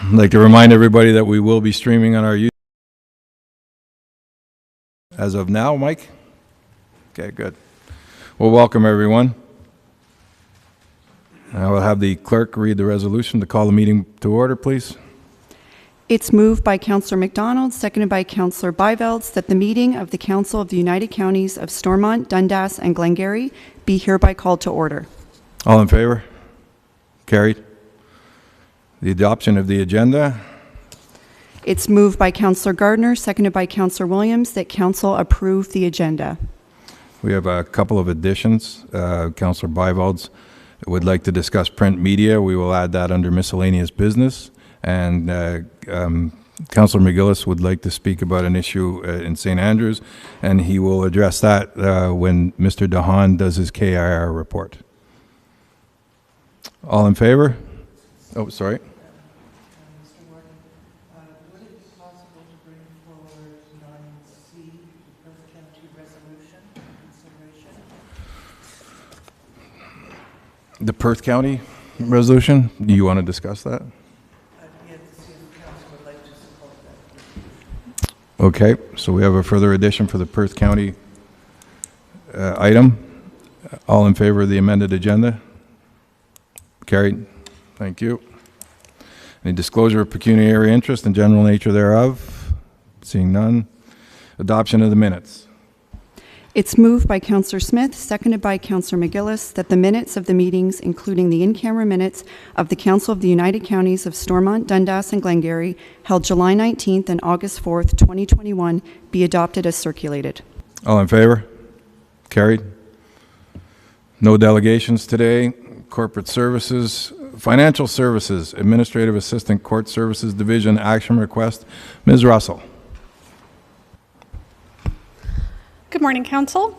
I'd like to remind everybody that we will be streaming on our YouTube as of now, Mike? Okay, good. Well, welcome everyone. I will have the clerk read the resolution to call the meeting to order, please. It's moved by Councillor MacDonald, seconded by Councillor Byvelds, that the meeting of the Council of the United Counties of Stormont, Dundas, and Glengarry be hereby called to order. All in favor? Carried. The adoption of the agenda. It's moved by Councillor Gardner, seconded by Councillor Williams, that Council approve the agenda. We have a couple of additions. Councillor Byvelds would like to discuss print media. We will add that under miscellaneous business. And Councillor McGillis would like to speak about an issue in St. Andrews, and he will address that when Mr. DeHaan does his KIR report. All in favor? Oh, sorry. Mr. Warden, would it be possible to bring forward 9C, the Perth County resolution for consideration? The Perth County resolution, do you want to discuss that? I'd yet to see if the council would like to support that. Okay, so we have a further addition for the Perth County item. All in favor of the amended agenda? Carried. Thank you. Any disclosure of pecuniary interest and general nature thereof? Seeing none. Adoption of the minutes. It's moved by Councillor Smith, seconded by Councillor McGillis, that the minutes of the meetings, including the in-camera minutes of the Council of the United Counties of Stormont, Dundas, and Glengarry, held July 19th and August 4th, 2021, be adopted as circulated. All in favor? Carried. No delegations today. Corporate Services, Financial Services, Administrative Assistant Court Services Division, action request. Ms. Russell. Good morning, Council.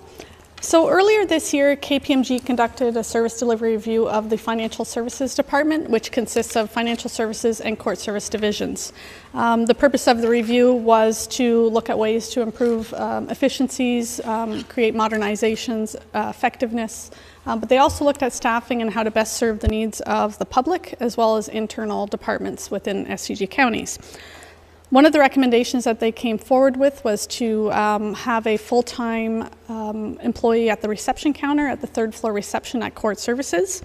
So earlier this year, KPMG conducted a service delivery review of the Financial Services Department, which consists of Financial Services and Court Service Divisions. The purpose of the review was to look at ways to improve efficiencies, create modernizations, effectiveness, but they also looked at staffing and how to best serve the needs of the public as well as internal departments within SDG counties. One of the recommendations that they came forward with was to have a full-time employee at the reception counter at the third floor reception at Court Services.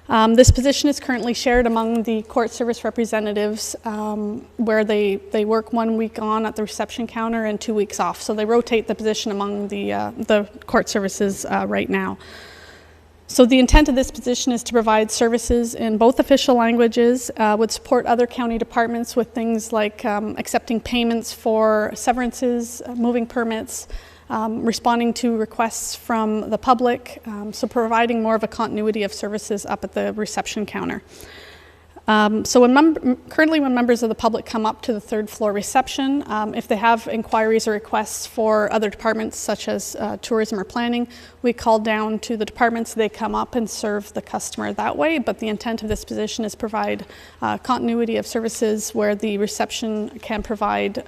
This position is currently shared among the court service representatives where they work 1 week on at the reception counter and 2 weeks off. So they rotate the position among the court services right now. So the intent of this position is to provide services in both official languages, would support other county departments with things like accepting payments for severances, moving permits, responding to requests from the public, so providing more of a continuity of services up at the reception counter. Currently when members of the public come up to the third floor reception, if they have inquiries or requests for other departments such as tourism or planning, we call down to the departments, they come up and serve the customer that way, but the intent of this position is provide continuity of services where the reception can provide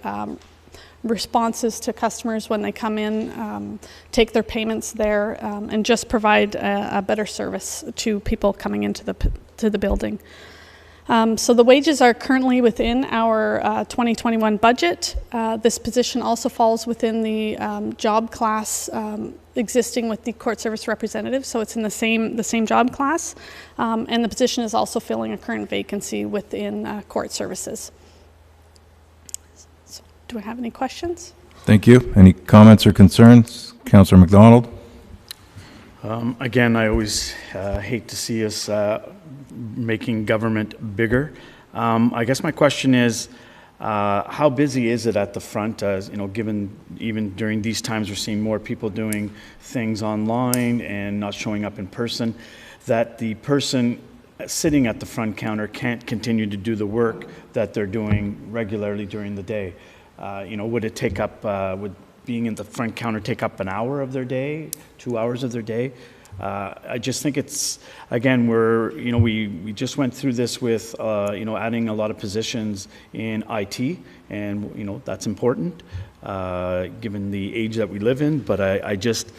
responses to customers when they come in, take their payments there, and just provide a better service to people coming into the building. So the wages are currently within our 2021 budget. This position also falls within the job class existing with the court service representative, so it's in the same job class. And the position is also filling a current vacancy within court services. So, do I have any questions? Thank you. Any comments or concerns? Councillor MacDonald. Again, I always hate to see us making government bigger. I guess my question is, how busy is it at the front? You know, given even during these times, we're seeing more people doing things online and not showing up in person, that the person sitting at the front counter can't continue to do the work that they're doing regularly during the day. You know, would it take up, would being in the front counter take up an hour of their day, 2 hours of their day? I just think it's, again, we just went through this with, adding a lot of positions in IT, and, that's important, given the age that we live in, but I just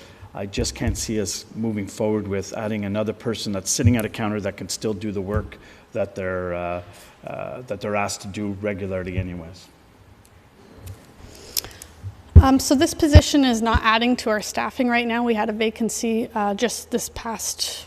can't see us moving forward with adding another person that's sitting at a counter that can still do the work that they're that they're asked to do regularly anyways? So this position is not adding to our staffing right now. We had a vacancy just this past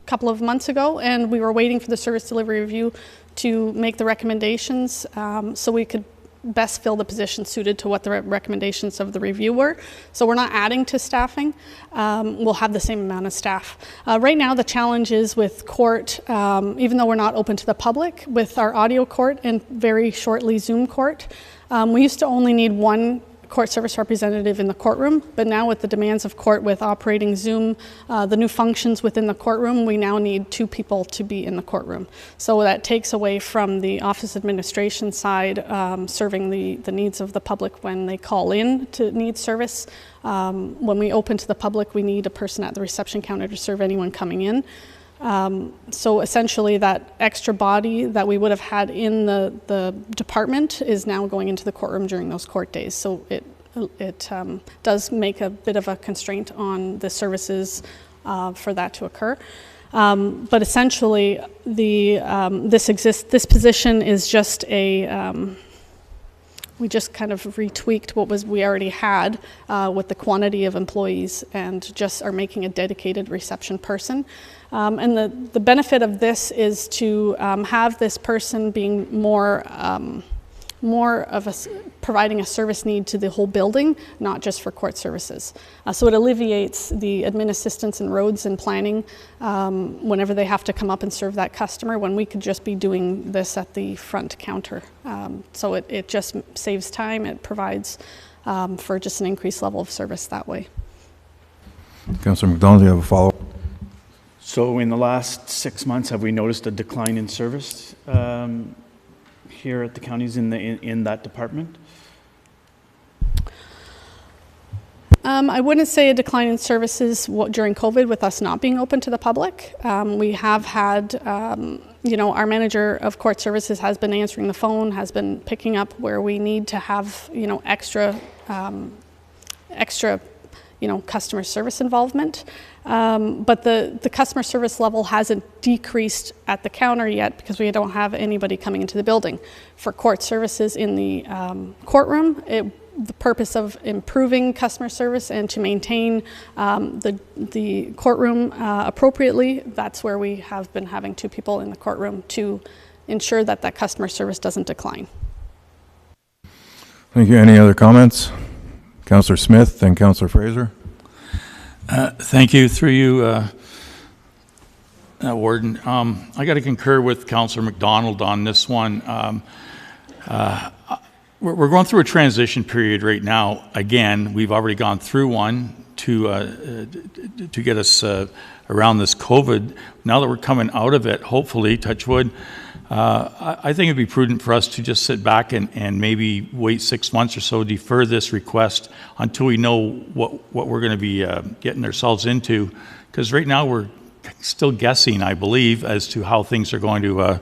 couple of months ago, and we were waiting for the service delivery review to make the recommendations so we could best fill the position suited to what the recommendations of the review were. So we're not adding to staffing. We'll have the same amount of staff. Right now the challenge is with court, even though we're not open to the public, with our audio court and very shortly Zoom court, we used to only need one court service representative in the courtroom, but now with the demands of court with operating Zoom, the new functions within the courtroom, we now need 2 people to be in the courtroom. So that takes away from the office administration side, serving the needs of the public when they call in to need service. When we open to the public, we need a person at the reception counter to serve anyone coming in. So essentially that extra body that we would have had in the department is now going into the courtroom during those court days. So it does make a bit of a constraint on the services for that to occur. But essentially this position is just we just kind of retweaked what we already had with the quantity of employees and just are making a dedicated reception person. And the benefit of this is to have this person being more of providing a service need to the whole building, not just for court services. So it alleviates the admin assistants and roads and planning whenever they have to come up and serve that customer, when we could just be doing this at the front counter. So it just saves time. It provides for just an increased level of service that way. Councillor McDonald, you have a follow-up? So in the last 6 months, have we noticed a decline in service here at the counties in that department? I wouldn't say a decline in services during COVID with us not being open to the public. We have had, our manager of court services has been answering the phone, has been picking up where we need to have, extra customer service involvement. But the customer service level hasn't decreased at the counter yet because we don't have anybody coming into the building. For court services in the courtroom, the purpose of improving customer service and to maintain the courtroom appropriately, that's where we have been having 2 people in the courtroom to ensure that customer service doesn't decline. Thank you. Any other comments? Councillor Smith and Councillor Fraser. Thank you. Through you, Warden. I got to concur with Councillor McDonald on this one. We're going through a transition period right now. Again, we've already gone through one to get us around this COVID. Now that we're coming out of it, hopefully, touch wood, I think it'd be prudent for us to just sit back and maybe wait 6 months or so, defer this request until we know what we're going to be getting ourselves into. Because right now we're still guessing, I believe, as to how things are going to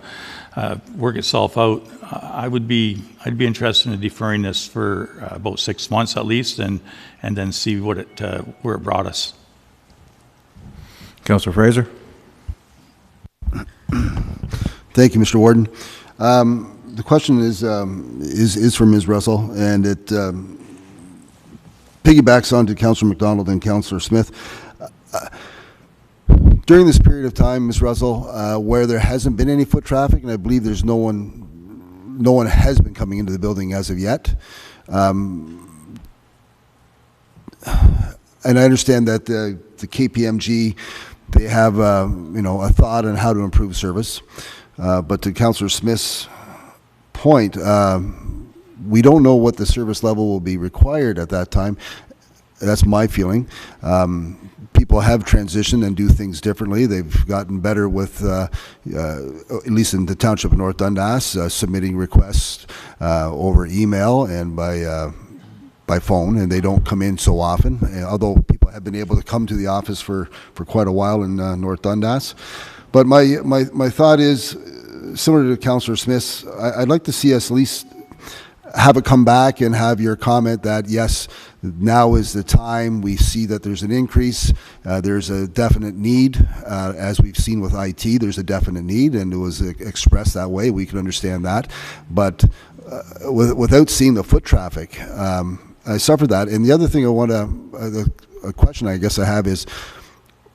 work itself out. I'd be interested in deferring this for about 6 months at least, and then see where it brought us. Councillor Fraser. Thank you, Mr. Warden. The question is for Ms. Russell, and it piggybacks onto Councillor McDonald and Councillor Smith. During this period of time, Ms. Russell, where there hasn't been any foot traffic, and I believe there's no one has been coming into the building as of yet, and I understand that the KPMG, they have a thought on how to improve service. But to Councillor Smith's point, we don't know what the service level will be required at that time. That's my feeling. People have transitioned and do things differently. They've gotten better with, at least in the Township of North Dundas, submitting requests over email and by phone, and they don't come in so often, although people have been able to come to the office for quite a while in North Dundas. But my thought is, similar to Councillor Smith's, I'd like to see us at least have it come back and have your comment that, yes, now is the time. We see that there's an increase. There's a definite need. As we've seen with IT, there's a definite need, and it was expressed that way. We can understand that. But without seeing the foot traffic, I suffered that. And the other thing I want to, a question I guess I have is,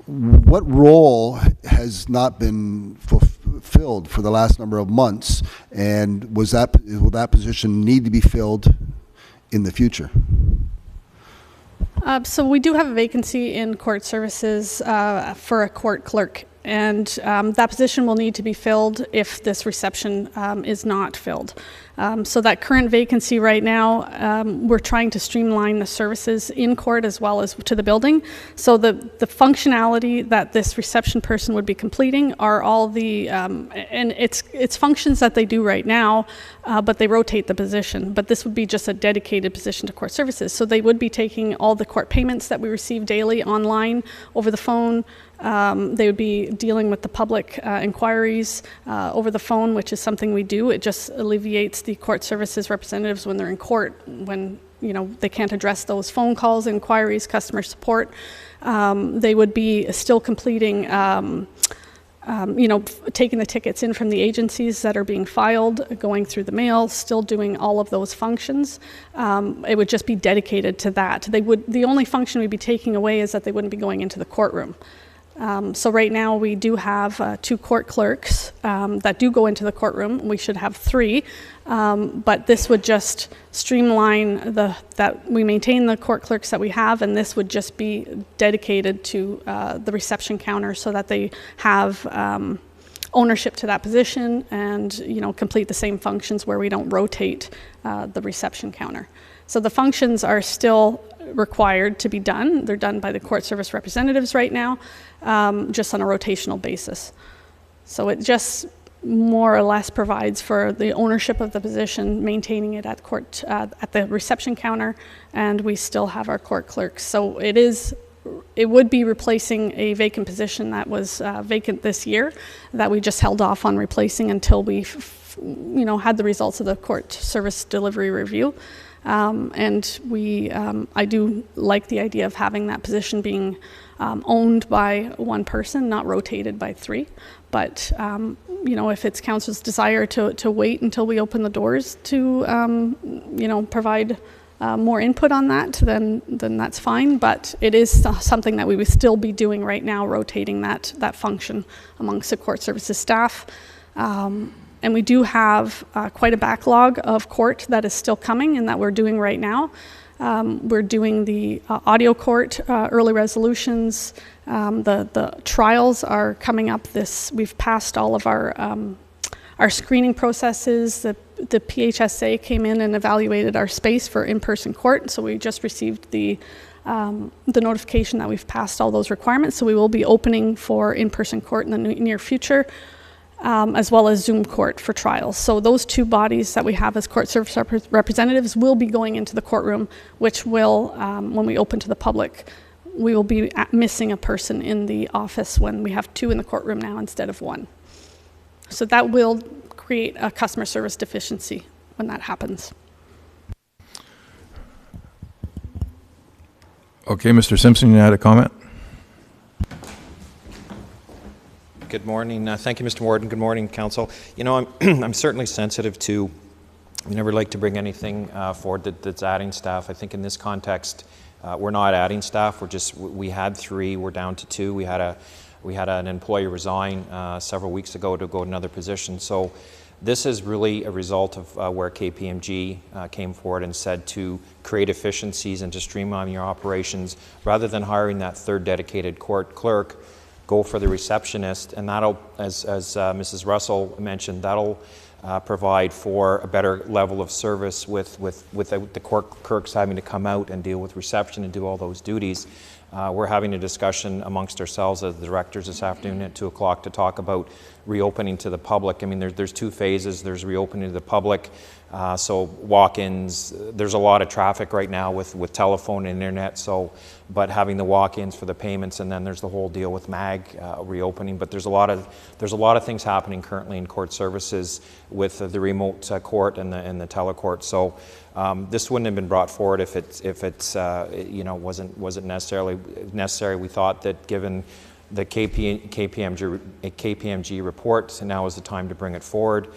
what role has not been fulfilled for the last number of months, and will that position need to be filled in the future? So we do have a vacancy in court services for a court clerk, and that position will need to be filled if this reception is not filled. So that current vacancy right now, we're trying to streamline the services in court as well as to the building. So the functionality that this reception person would be completing are all the, and it's functions that they do right now, but they rotate the position. But this would be just a dedicated position to court services. So they would be taking all the court payments that we receive daily online, over the phone. They would be dealing with the public inquiries over the phone, which is something we do. It just alleviates the court services representatives when they're in court, when they can't address those phone calls, inquiries, customer support. They would be still completing, taking the tickets in from the agencies that are being filed, going through the mail, still doing all of those functions. It would just be dedicated to that. The only function we'd be taking away is that they wouldn't be going into the courtroom. So right now we do have 2 court clerks that do go into the courtroom. We should have 3, but this would just streamline that we maintain the court clerks that we have, and this would just be dedicated to the reception counter so that they have ownership to that position and complete the same functions where we don't rotate the reception counter. So the functions are still required to be done. They're done by the court service representatives right now, just on a rotational basis. So it just more or less provides for the ownership of the position, maintaining it at court, at the reception counter, and we still have our court clerks. So it would be replacing a vacant position that was vacant this year that we just held off on replacing until we had the results of the court service delivery review. I do like the idea of having that position being owned by one person, not rotated by 3. But, if it's council's desire to wait until we open the doors to, provide more input on that, then that's fine. But it is something that we would still be doing right now, rotating that function amongst the court services staff. And we do have quite a backlog of court that is still coming and that we're doing right now. We're doing the audio court, early resolutions. The trials are coming up. We've passed all of our screening processes. The PHSA came in and evaluated our space for in-person court. So we just received the notification that we've passed all those requirements. So we will be opening for in-person court in the near future. As well as Zoom court for trials. So those 2 bodies that we have as court service representatives will be going into the courtroom, which will, when we open to the public, we will be missing a person in the office when we have 2 in the courtroom now instead of 1. So that will create a customer service deficiency when that happens. Okay, Mr. Simpson, you had a comment? Good morning. Thank you, Mr. Warden. Good morning, Council. I'm certainly sensitive to, we never like to bring anything forward that's adding staff. I think in this context, we're not adding staff. We had 3, we're down to 2. We had an employee resign several weeks ago to go to another position. So this is really a result of where KPMG came forward and said to create efficiencies and to streamline your operations rather than hiring that 3rd dedicated court clerk. Go for the receptionist, and that'll, as Mrs. Russell mentioned, that'll provide for a better level of service without the court clerks having to come out and deal with reception and do all those duties. We're having a discussion amongst ourselves as the directors this afternoon at 2 o'clock to talk about reopening to the public. I mean, there's two phases. There's reopening to the public, so walk-ins. There's a lot of traffic right now with telephone and internet, so, but having the walk-ins for the payments, and then there's the whole deal with MAG reopening. But there's a lot of things happening currently in court services with the remote court and the telecourt. So this wouldn't have been brought forward if it's you know, wasn't necessarily necessary. We thought that given the KPMG report, now is the time to bring it forward,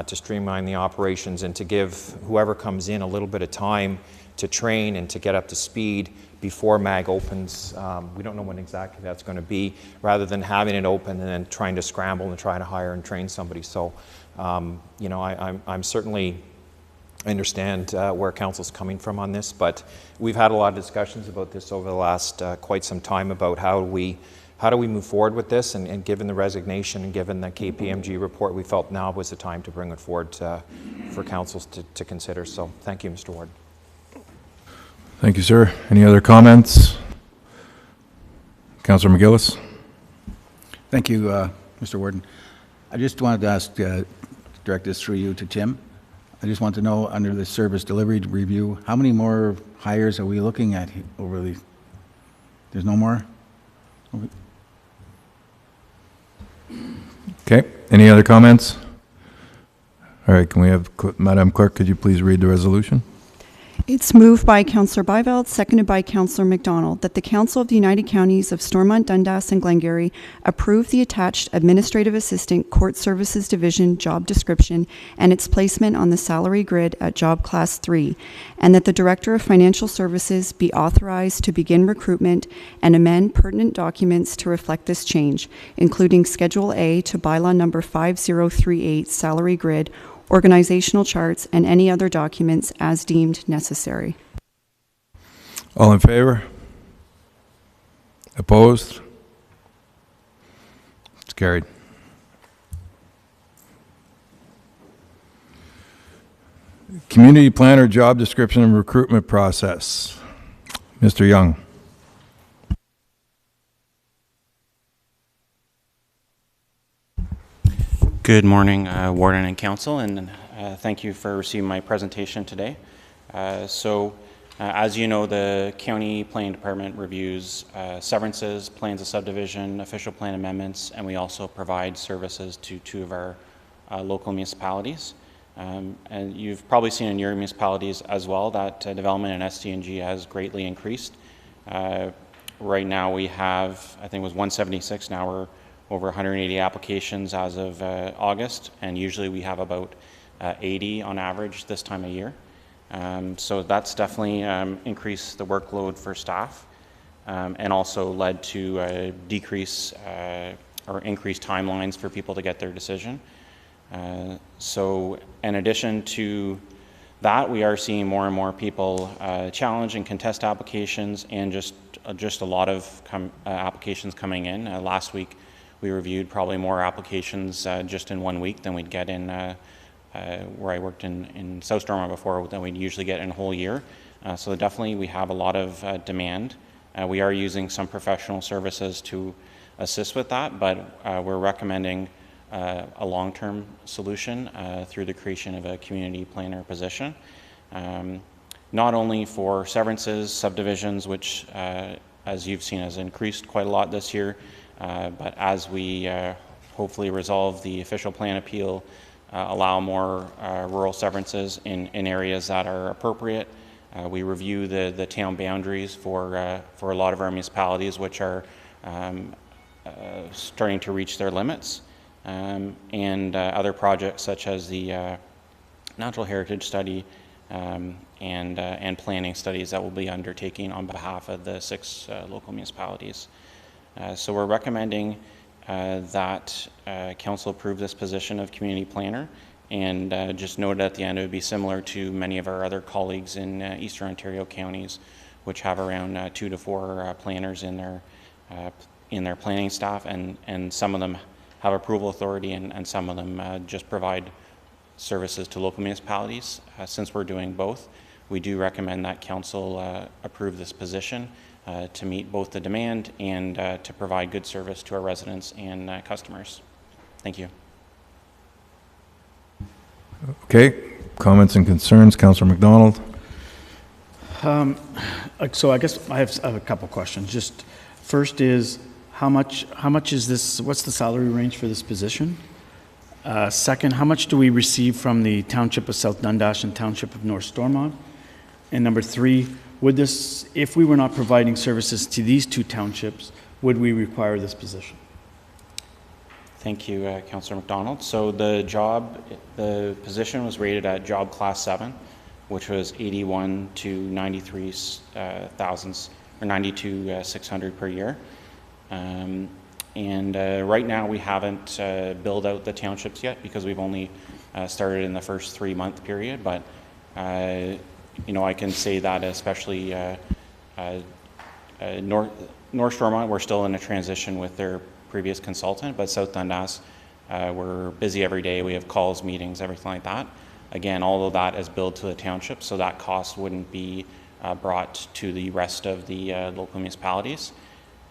to streamline the operations and to give whoever comes in a little bit of time to train and to get up to speed before MAG opens. We don't know when exactly that's going to be, rather than having it open and then trying to scramble and try to hire and train somebody. So, you know, I'm certainly, I understand where council's coming from on this, but we've had a lot of discussions about this over the last quite some time about how do we move forward with this, and given the resignation and given the KPMG report, we felt now was the time to bring it forward for councils to consider. So thank you, Mr. Ward. Thank you, sir. Any other comments? Councillor McGillis. Thank you, Mr. Warden. I just wanted to ask, direct this through you to Tim. I just want to know, under the service delivery review, how many more hires are we looking at over the, there's no more? Okay. Any other comments? All right. Can we have, Madam Clerk, could you please read the resolution? It's moved by Councillor Byveld, seconded by Councillor McDonald, that the Council of the United Counties of Stormont, Dundas, and Glengarry approve the attached Administrative Assistant Court Services Division job description and its placement on the salary grid at Job Class 3, and that the Director of Financial Services be authorized to begin recruitment and amend pertinent documents to reflect this change, including Schedule A to Bylaw Number 5038 Salary Grid, organizational charts, and any other documents as deemed necessary. All in favor? Opposed? It's carried. Community planner job description and recruitment process. Mr. Young. Good morning, Warden and Council, and thank you for receiving my presentation today. As you know, the County Planning Department reviews severances, plans of subdivision, official plan amendments, and we also provide services to two of our local municipalities. And you've probably seen in your municipalities as well that development in SDG has greatly increased. Right now we have, I think it was 176, now we're over 180 applications as of August, and usually we have about 80 on average this time of year. So that's definitely increased the workload for staff, and also led to decrease or increased timelines for people to get their decision. So in addition to that, we are seeing more and more people challenge and contest applications, and just a lot of applications coming in. Last week we reviewed probably more applications just in 1 week than we'd get in where I worked in South Stormont before, than we'd usually get in a whole year. So definitely we have a lot of demand. We are using some professional services to assist with that, but we're recommending a long-term solution through the creation of a community planner position. Not only for severances, subdivisions, which as you've seen has increased quite a lot this year, but as we hopefully resolve the official plan appeal, allow more rural severances in areas that are appropriate. We review the town boundaries for a lot of our municipalities, which are starting to reach their limits, and other projects such as the natural heritage study and planning studies that we'll be undertaking on behalf of the 6 local municipalities. So we're recommending that Council approve this position of community planner, and just note at the end it would be similar to many of our other colleagues in Eastern Ontario counties, which have around 2 to 4 planners in their planning staff, and some of them have approval authority, and some of them just provide services to local municipalities. Since we're doing both, we do recommend that Council approve this position, to meet both the demand and to provide good service to our residents and customers. Thank you. Okay, comments and concerns, Councillor McDonald. So I guess I have a couple questions. Just first is, how much is this, what's the salary range for this position? Second, how much do we receive from the Township of South Dundas and Township of North Stormont? And number three, would this, if we were not providing services to these two townships, would we require this position? Thank you, Councillor McDonald. So the position was rated at job class 7, which was 81 to 93 thousandths, or 92,600 per year. Right now we haven't billed out the townships yet because we've only started in the first 3-month period, but you know, I can say that especially North Stormont, we're still in a transition with their previous consultant, but South Dundas, we're busy every day. We have calls, meetings, everything like that. Again, all of that is billed to the township, so that cost wouldn't be brought to the rest of the local municipalities.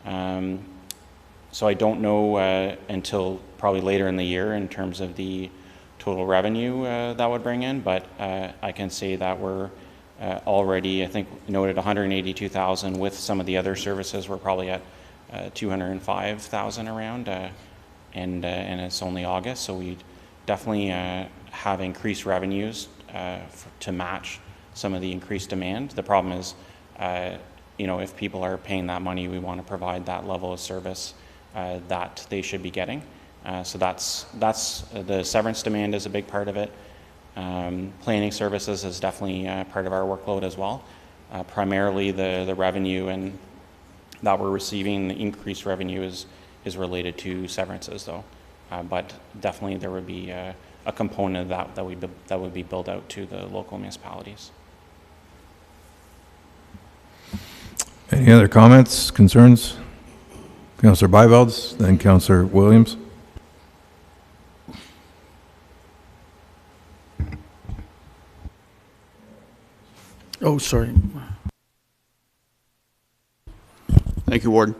So I don't know until probably later in the year in terms of the total revenue that would bring in, but I can say that we're already, I think, noted 182,000 with some of the other services. We're probably at 205,000 around, and it's only August, so we definitely have increased revenues to match some of the increased demand. The problem is, you know, if people are paying that money, we want to provide that level of service that they should be getting. So that's the severance demand is a big part of it. Planning services is definitely part of our workload as well. Primarily the revenue and that we're receiving, the increased revenue is related to severances though. But definitely there would be a component of that would be billed out to the local municipalities. Any other comments, concerns? Councillor Byvelds, then Councillor Williams. Oh, sorry. Thank you, Warden.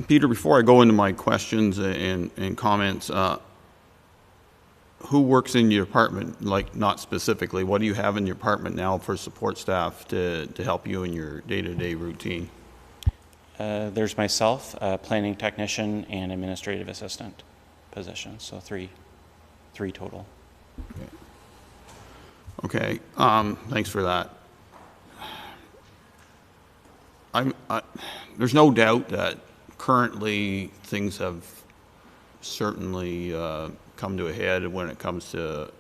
Peter, before I go into my questions and comments, who works in your department, like not specifically, what do you have in your department now for support staff to help you in your day-to-day routine? There's myself, a planning technician, and administrative assistant positions, so three total. Okay, thanks for that. There's no doubt that currently things have certainly come to a head when it comes to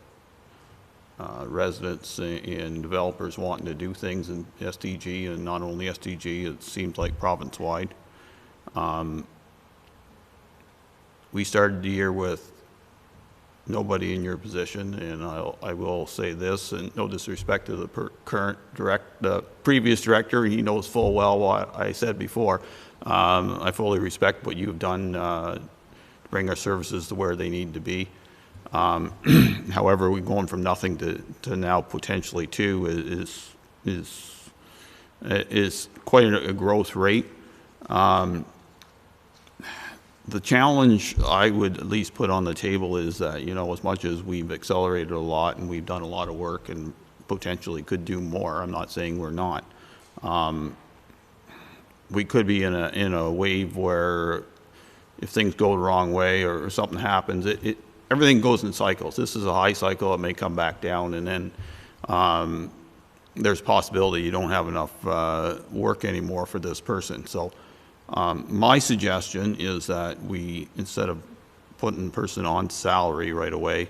residents and developers wanting to do things in SDG, and not only SDG, it seems like province-wide. We started the year with nobody in your position, and I will say this, and no disrespect to the previous director, he knows full well what I said before. I fully respect what you've done to bring our services to where they need to be. However, we're going from nothing to now potentially 2 is quite a growth rate. The challenge I would at least put on the table is that, you know, as much as we've accelerated a lot and we've done a lot of work and potentially could do more, I'm not saying we're not. We could be in a wave where if things go the wrong way or something happens, everything goes in cycles. This is a high cycle, it may come back down, and then there's possibility you don't have enough work anymore for this person. So my suggestion is that we, instead of putting the person on salary right away,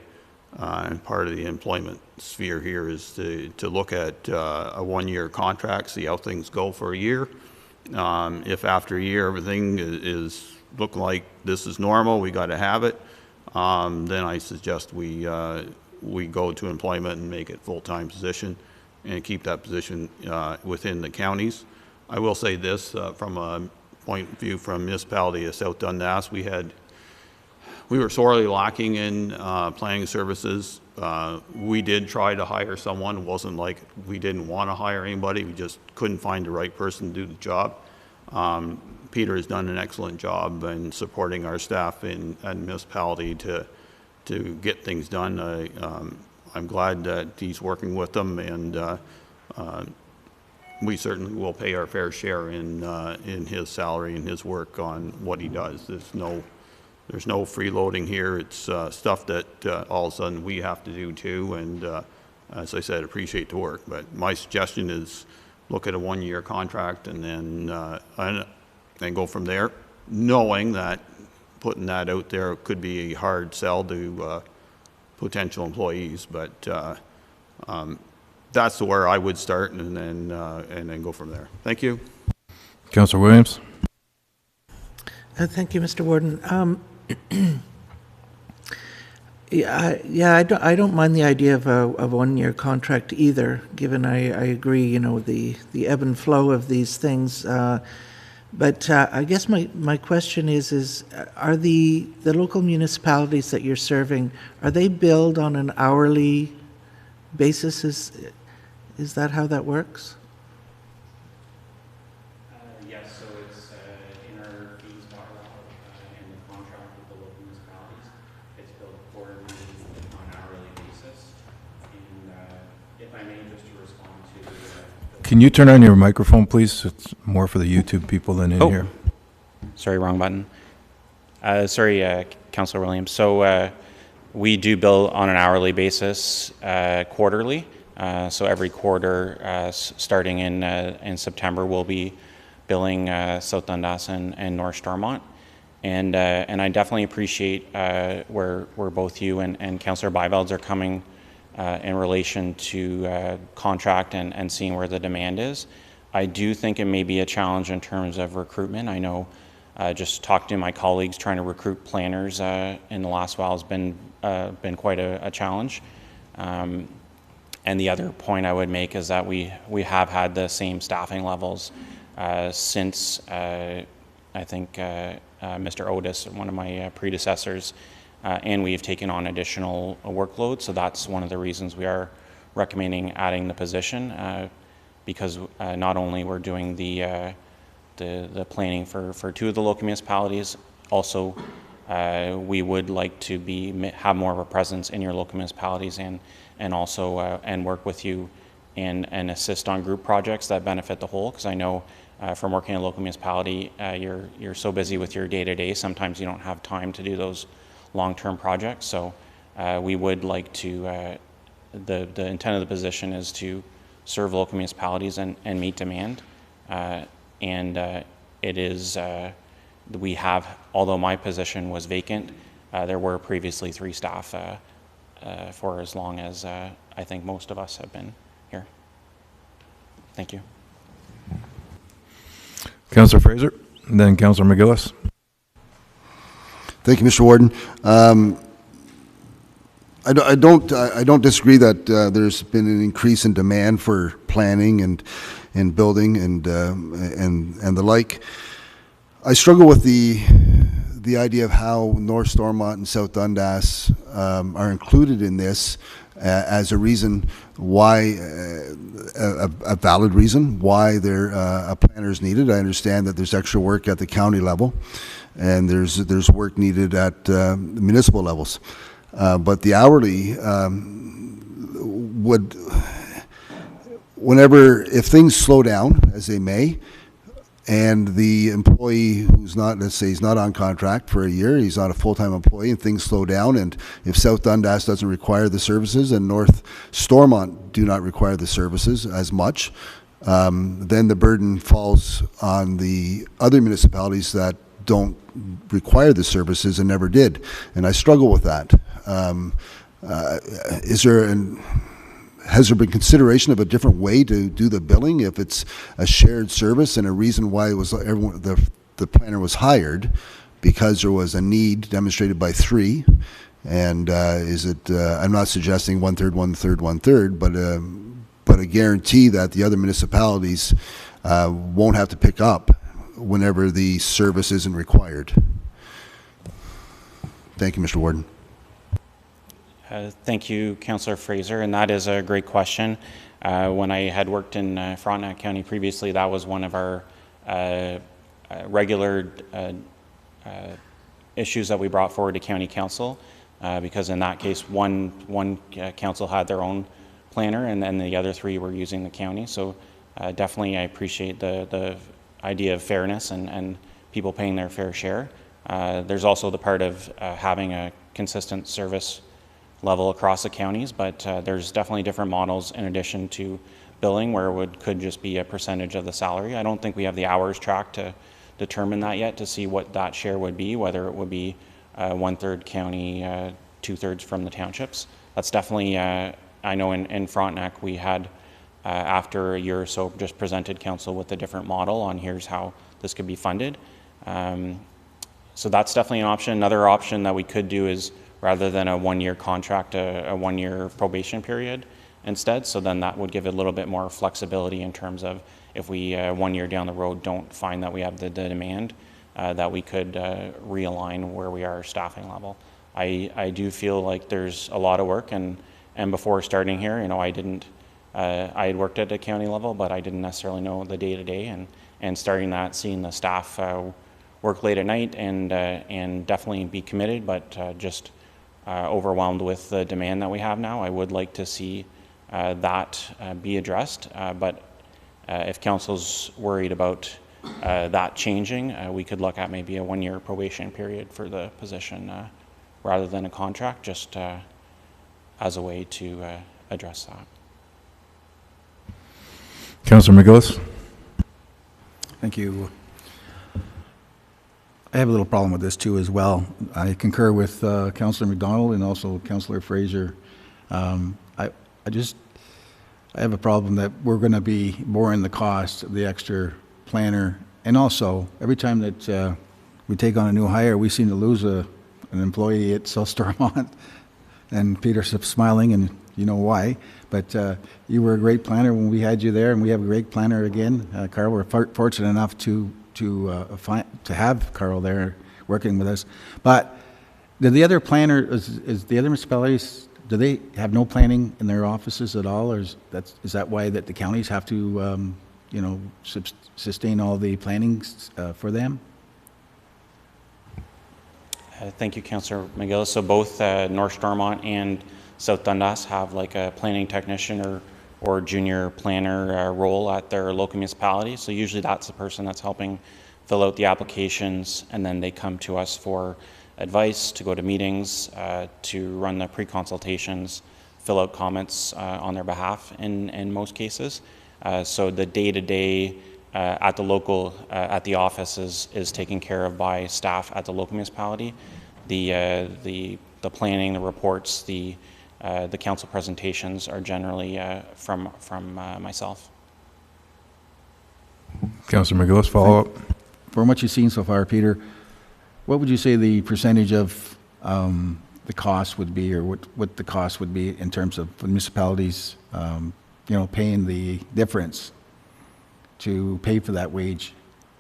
and part of the employment sphere here is to look at a 1-year contract, see how things go for a year. If after a year everything is looking like this is normal, we got to have it, then I suggest we go to employment and make it full-time position and keep that position within the counties. I will say this, from a point of view from municipality of South Dundas, we we were sorely lacking in planning services. We did try to hire someone. It wasn't like we didn't want to hire anybody. We just couldn't find the right person to do the job. Peter has done an excellent job in supporting our staff in municipality to get things done. I'm glad that he's working with them, and we certainly will pay our fair share in his salary and his work on what he does. There's no freeloading here. It's stuff that all of a sudden we have to do too, and as I said, appreciate the work. But my suggestion is look at a one-year contract and then go from there, knowing that putting that out there could be a hard sell to potential employees. But that's where I would start, and then go from there. Thank you. Councillor Williams. Thank you, Mr. Warden. I don't mind the idea of a one-year contract either, given I agree, you know, the ebb and flow of these things. But I guess my question is are the local municipalities that you're serving, are they billed on an hourly basis? Is that how that works? Yes, so it's in our fees bylaw and the contract with the local municipalities. It's billed quarterly on an hourly basis. And if I may, just to respond to... Can you turn on your microphone, please? It's more for the YouTube people than in here. Sorry, wrong button. Sorry, Councillor Williams. So we do bill on an hourly basis quarterly. So every quarter, starting in September, we'll be billing South Dundas and North Stormont, and I definitely appreciate where both you and Councillor Byvelds are coming in relation to contract and seeing where the demand is. I do think it may be a challenge in terms of recruitment. I know just talking to my colleagues, trying to recruit planners in the last while has been quite a challenge. And the other point I would make is that we have had the same staffing levels since I think Mr. Otis, one of my predecessors, and we've taken on additional workload. So that's one of the reasons we are recommending adding the position, because not only we're doing the planning for two of the local municipalities, also we would like to have more of a presence in your local municipalities and also and work with you and assist on group projects that benefit the whole. Because I know from working in a local municipality, you're so busy with your day-to-day, sometimes you don't have time to do those long-term projects. So we would like to, the intent of the position is to serve local municipalities and meet demand. And it is, we have, although my position was vacant, there were previously 3 staff for as long as I think most of us have been here. Thank you. Councillor Fraser, and then Councillor McGillis. Thank you, Mr. Warden. I don't disagree that there's been an increase in demand for planning and building and the like. I struggle with the idea of how North Stormont and South Dundas are included in this as a reason why, a valid reason why a planner is needed. I understand that there's extra work at the county level and there's work needed at municipal levels. But the hourly if things slow down, as they may, and the employee who's not, let's say he's not on contract for a year, he's not a full-time employee, and things slow down, and if South Dundas doesn't require the services and North Stormont do not require the services as much, then the burden falls on the other municipalities that don't require the services and never did. And I struggle with that. Has there been consideration of a different way to do the billing if it's a shared service, and a reason why it was the planner was hired because there was a need demonstrated by 3? And is it? I'm not suggesting 1/3, 1/3, 1/3, but a guarantee that the other municipalities won't have to pick up whenever the service isn't required. Thank you, Mr. Warden. Thank you, Councillor Fraser, and that is a great question. When I had worked in Frontenac County previously, that was one of our regular issues that we brought forward to County Council, because in that case, one council had their own planner, and then the other three were using the county. So definitely, I appreciate the idea of fairness and people paying their fair share. There's also the part of having a consistent service level across the counties, but there's definitely different models in addition to billing where it could just be a percentage of the salary. I don't think we have the hours track to determine that yet to see what that share would be, whether it would be 1/3 county, 2/3 from the townships. That's definitely, I know in Frontenac we had, after a year or so, just presented council with a different model on here's how this could be funded. So that's definitely an option. Another option that we could do is, rather than a 1-year contract, a 1-year probation period instead. So then that would give it a little bit more flexibility in terms of if we 1 year down the road don't find that we have the demand, that we could realign where we are staffing level. I do feel like there's a lot of work, and before starting here, I didn't, I had worked at a county level, but I didn't necessarily know the day-to-day, and starting that, seeing the staff work late at night and definitely be committed, but just overwhelmed with the demand that we have now. I would like to see that be addressed, but if council's worried about that changing, we could look at maybe a 1-year probation period for the position rather than a contract, just as a way to address that. Councillor McGillis. Thank you. I have a little problem with this too as well. I concur with Councillor McDonald and also Councillor Fraser. I have a problem that we're going to be borne the cost of the extra planner, and also every time that we take on a new hire, we seem to lose an employee at South Stormont. And Peter's smiling, and you know why. But you were a great planner when we had you there, and we have a great planner again. Carl, we're fortunate enough to have Carl there working with us. But do the other planner, is the other municipalities, do they have no planning in their offices at all, or is that why that the counties have to sustain all the plannings for them? Thank you, Councillor McGillis. So both North Stormont and South Dundas have like a planning technician or junior planner role at their local municipality. So usually that's the person that's helping fill out the applications, and then they come to us for advice, to go to meetings, to run the pre-consultations, fill out comments on their behalf in most cases. So the day-to-day at the local, at the office is taken care of by staff at the local municipality. The planning, the reports, the council presentations are generally from myself. Councillor McGillis, follow up. From what you've seen so far, Peter, what would you say the percentage of the cost would be, or what the cost would be in terms of municipalities, paying the difference to pay for that wage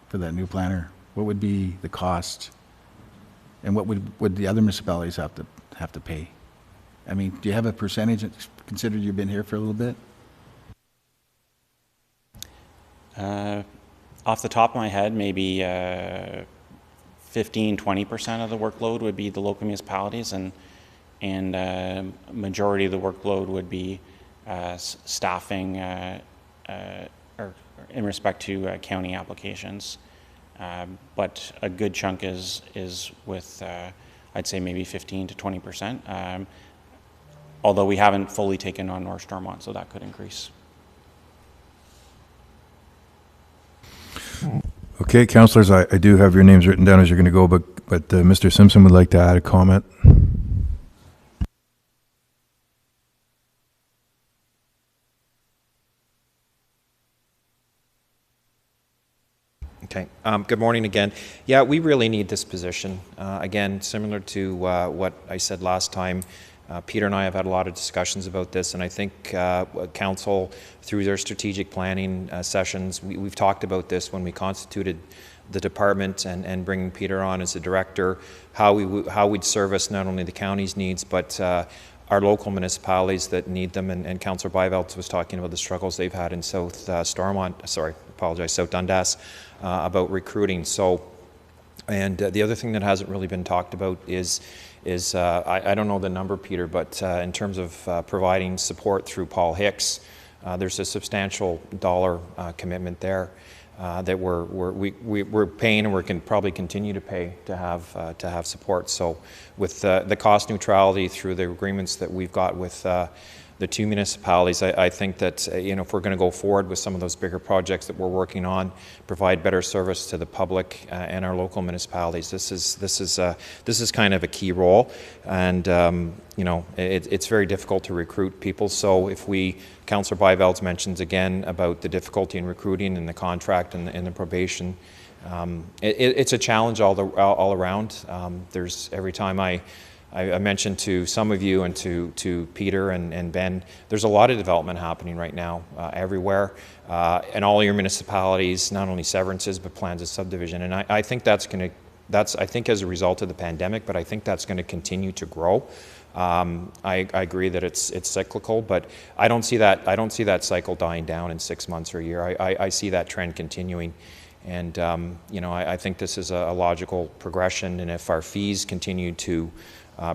for that new planner? What would be the cost, and what would the other municipalities have to pay? I mean, do you have a percentage, considering you've been here for a little bit? Off the top of my head, maybe 15-20% of the workload would be the local municipalities, and majority of the workload would be staffing or in respect to county applications. But a good chunk is with, I'd say maybe 15 to 20%. Although we haven't fully taken on North Stormont, so that could increase. Okay, councillors, I do have your names written down as you're going to go, but Mr. Simpson would like to add a comment. Okay. Good morning again. Yeah, we really need this position. Again, similar to what I said last time, Peter and I have had a lot of discussions about this, and I think council, through their strategic planning sessions, we've talked about this when we constituted the department and bringing Peter on as a director, how we'd service not only the county's needs, but our local municipalities that need them. And Councillor Byveld was talking about the struggles they've had in South South Dundas about recruiting. So, and the other thing that hasn't really been talked about is I don't know the number, Peter, but in terms of providing support through Paul Hicks, there's a substantial dollar commitment there that we're paying, and we can probably continue to pay to have support. So with the cost neutrality through the agreements that we've got with the two municipalities, I think that if we're going to go forward with some of those bigger projects that we're working on, provide better service to the public and our local municipalities, this is kind of a key role. And it's very difficult to recruit people. So if Councillor Byvelds mentions again about the difficulty in recruiting and the contract and the probation, it's a challenge all around. There's every time I mentioned to some of you and to Peter and Ben, there's a lot of development happening right now everywhere in all your municipalities, not only severances but plans of subdivision. And I think that's as a result of the pandemic, but I think that's going to continue to grow. I agree that it's cyclical, but I don't see that cycle dying down in 6 months or a year. I see that trend continuing. And I think this is a logical progression. And if our fees continue to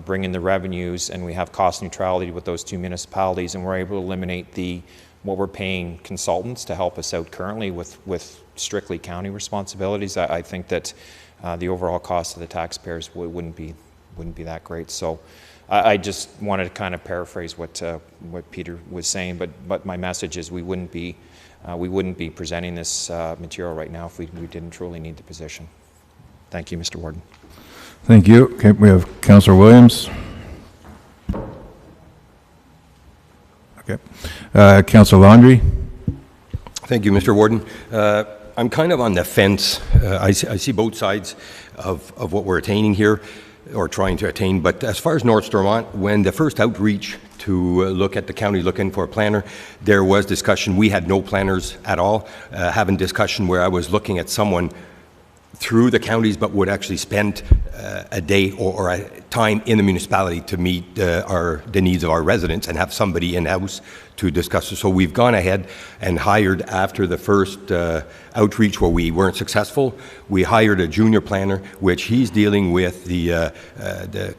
bring in the revenues, and we have cost neutrality with those two municipalities, and we're able to eliminate what we're paying consultants to help us out currently with strictly county responsibilities, I think that the overall cost of the taxpayers wouldn't be that great. So I just wanted to kind of paraphrase what Peter was saying, but my message is we wouldn't be presenting this material right now if we didn't truly need the position. Thank you, Mr. Warden. Thank you. Okay, we have Councillor Williams. Okay. Councillor Laundrie. Thank you, Mr. Warden. I'm kind of on the fence. I see both sides of what we're attaining here, or trying to attain. But as far as North Stormont, when the first outreach to look at the county looking for a planner, there was discussion. We had no planners at all. Having discussion where I was looking at someone through the counties, but would actually spend a day or a time in the municipality to meet the needs of our residents and have somebody in-house to discuss it. So we've gone ahead and hired, after the first outreach where we weren't successful, we hired a junior planner, which he's dealing with the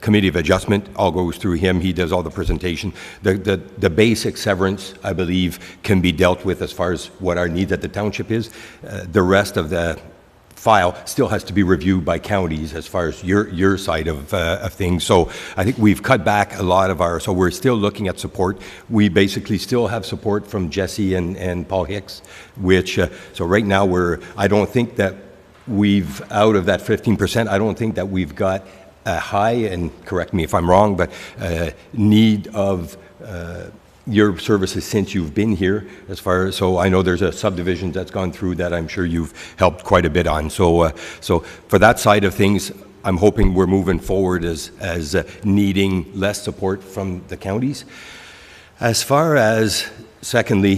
Committee of Adjustment. All goes through him. He does all the presentation. The basic severance, I believe, can be dealt with as far as what our needs at the township is. The rest of the file still has to be reviewed by counties as far as your side of things. So I think we've cut back a lot of so we're still looking at support. We basically still have support from Jesse and Paul Hicks, which, so right now I don't think that out of that 15%, I don't think that we've got a high, and correct me if I'm wrong, but need of your services since you've been here, so I know there's a subdivision that's gone through that I'm sure you've helped quite a bit on. So for that side of things, I'm hoping we're moving forward as needing less support from the counties. As far as, secondly,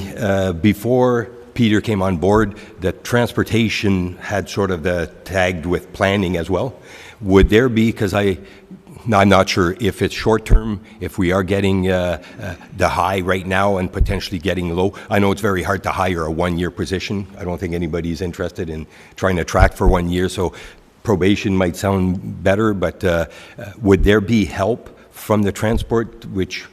before Peter came on board, the transportation had sort of tagged with planning as well. Would there be, because I'm not sure if it's short-term, if we are getting the high right now and potentially getting low. I know it's very hard to hire a one-year position. I don't think anybody's interested in trying to track for 1 year, so probation might sound better, but would there be help from the transport, which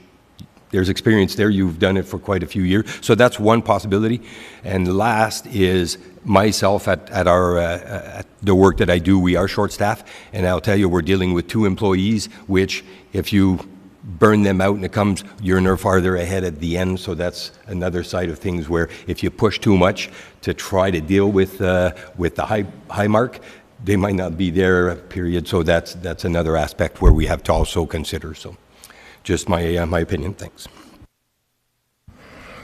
there's experience there, you've done it for quite a few years. So that's one possibility. And last is myself at the work that I do, we are short-staffed, and I'll tell you, we're dealing with 2 employees, which if you burn them out and it comes, you're no farther ahead at the end. So that's another side of things where if you push too much to try to deal with the high mark, they might not be there, period. So that's another aspect where we have to also consider. So just my opinion. Thanks.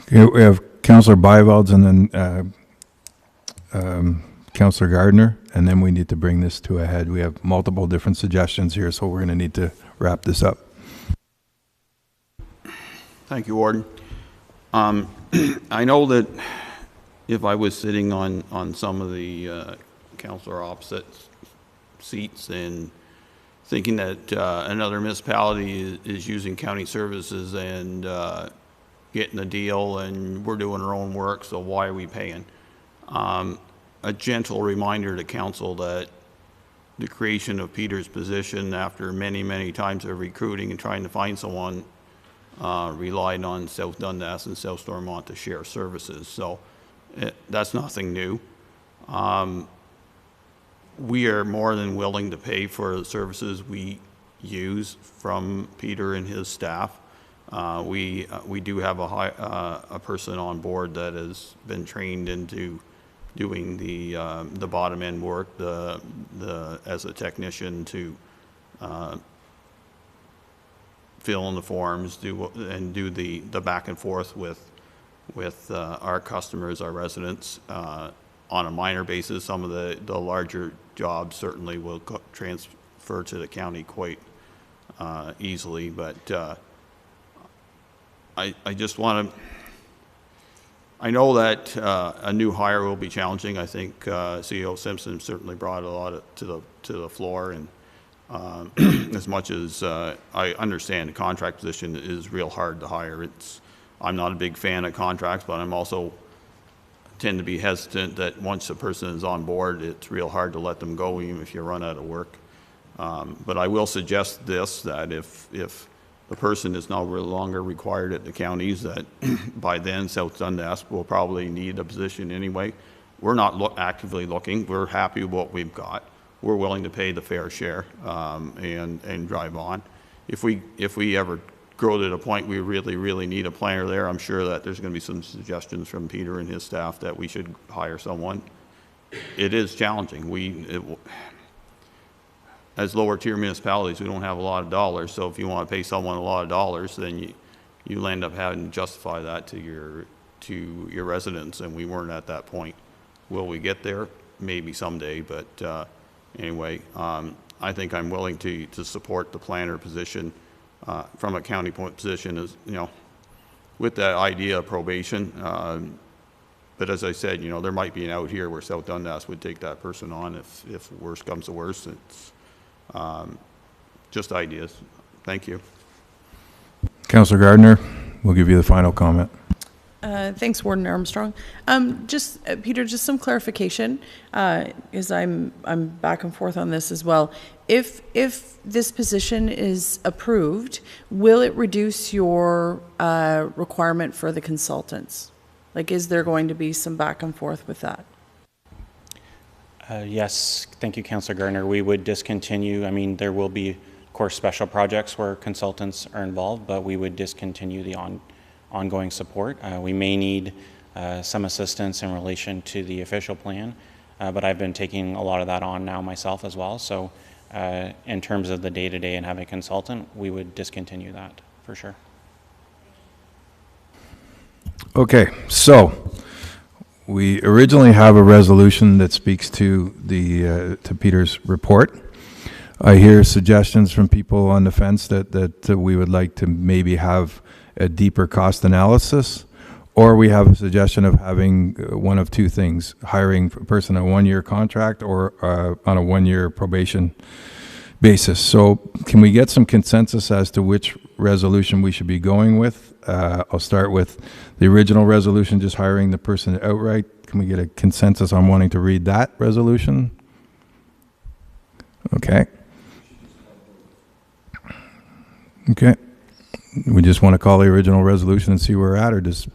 Okay, we have Councillor Byvelds and then Councillor Gardner, and then we need to bring this to a head. We have multiple different suggestions here, so we're going to need to wrap this up. Thank you, Warden. I know that if I was sitting on some of the councillor opposite seats and thinking that another municipality is using county services and getting a deal, and we're doing our own work, so why are we paying? A gentle reminder to council that the creation of Peter's position after many, many times of recruiting and trying to find someone relied on South Dundas and South Stormont to share services. So that's nothing new. We are more than willing to pay for the services we use from Peter and his staff. We do have a person on board that has been trained into doing the bottom end work, as a technician to fill in the forms, do the back and forth with our customers, our residents, on a minor basis. Some of the larger jobs certainly will transfer to the county quite easily, but I just want to. I know that a new hire will be challenging. I think CEO Simpson certainly brought a lot to the floor, and as much as I understand the contract position is real hard to hire. I'm not a big fan of contracts, but I'm also tend to be hesitant that once a person is on board, it's real hard to let them go even if you run out of work. But I will suggest this, that if the person is no longer required at the counties, that by then South Dundas will probably need a position anyway. We're not actively looking. We're happy with what we've got. We're willing to pay the fair share and drive on. If we ever grow to the point we really need a planner there, I'm sure that there's going to be some suggestions from Peter and his staff that we should hire someone. It is challenging. As lower tier municipalities, we don't have a lot of dollars, so if you want to pay someone a lot of dollars, then you end up having to justify that to your residents, and we weren't at that point. Will we get there? Maybe someday, but anyway, I think I'm willing to support the planner position from a county point position, as with that idea of probation. But as I said, there might be an out here where South Dundas would take that person on if worse comes to worse. It's just ideas. Thank you. Councillor Gardner, we'll give you the final comment. Thanks, Warden Armstrong. Peter, just some clarification, because I'm back and forth on this as well. If this position is approved, will it reduce your requirement for the consultants? Like, is there going to be some back and forth with that? Yes, thank you, Councillor Gardner. We would discontinue. I mean, there will be, of course, special projects where consultants are involved, but we would discontinue the ongoing support. We may need some assistance in relation to the official plan, but I've been taking a lot of that on now myself as well. So in terms of the day-to-day and having a consultant, we would discontinue that for sure. Okay, so we originally have a resolution that speaks to to Peter's report. I hear suggestions from people on the fence that we would like to maybe have a deeper cost analysis, or we have a suggestion of having one of two things: hiring a person on a one-year contract or on a one-year probation basis. So can we get some consensus as to which resolution we should be going with? I'll start with the original resolution, just hiring the person outright. Can we get a consensus on wanting to read that resolution? Okay. Okay. We just want to call the original resolution and see where we're at, or does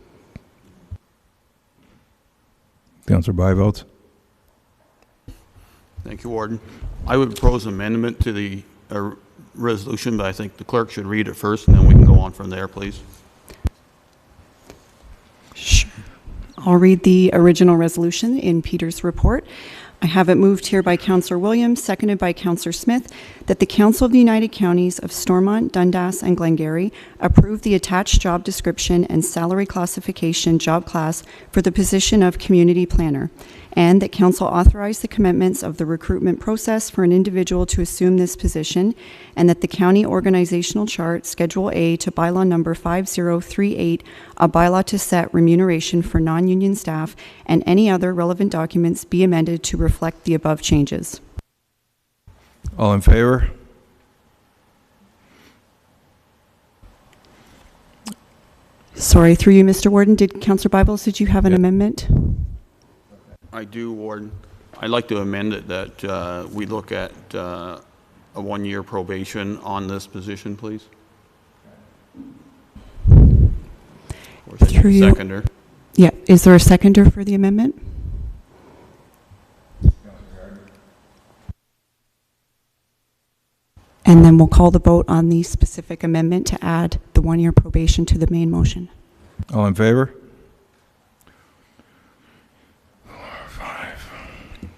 Councillor Byvelds? Thank you, Warden. I would propose amendment to the resolution, but I think the clerk should read it first, and then we can go on from there, please. Sure. I'll read the original resolution in Peter's report. I have it moved here by Councillor Williams, seconded by Councillor Smith, that the Council of the United Counties of Stormont, Dundas, and Glengarry approve the attached job description and salary classification job class for the position of community planner, and that Council authorize the commitments of the recruitment process for an individual to assume this position, and that the County Organizational Chart, Schedule A to Bylaw Number 5038, a bylaw to set remuneration for non-union staff, and any other relevant documents be amended to reflect the above changes. All in favor? Sorry, through you, Mr. Warden, did Councillor Bibles, did you have an amendment? I do, Warden. I'd like to amend it that we look at a one-year probation on this position, please. Or Through you. seconder. Yeah, is there a seconder for the amendment? And then we'll call the vote on the specific amendment to add the one-year probation to the main motion. All in favor? 4, 5.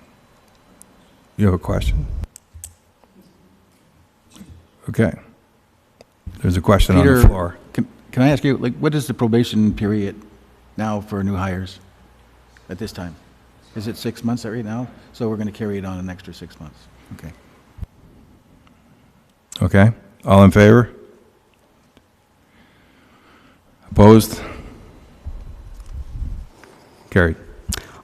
You have a question? Okay. There's a question on the floor. Can I ask you, like, what is the probation period now for new hires at this time? Is it 6 months right now? So we're going to carry it on an extra 6 months. Okay. Okay. All in favor? Opposed? Carried.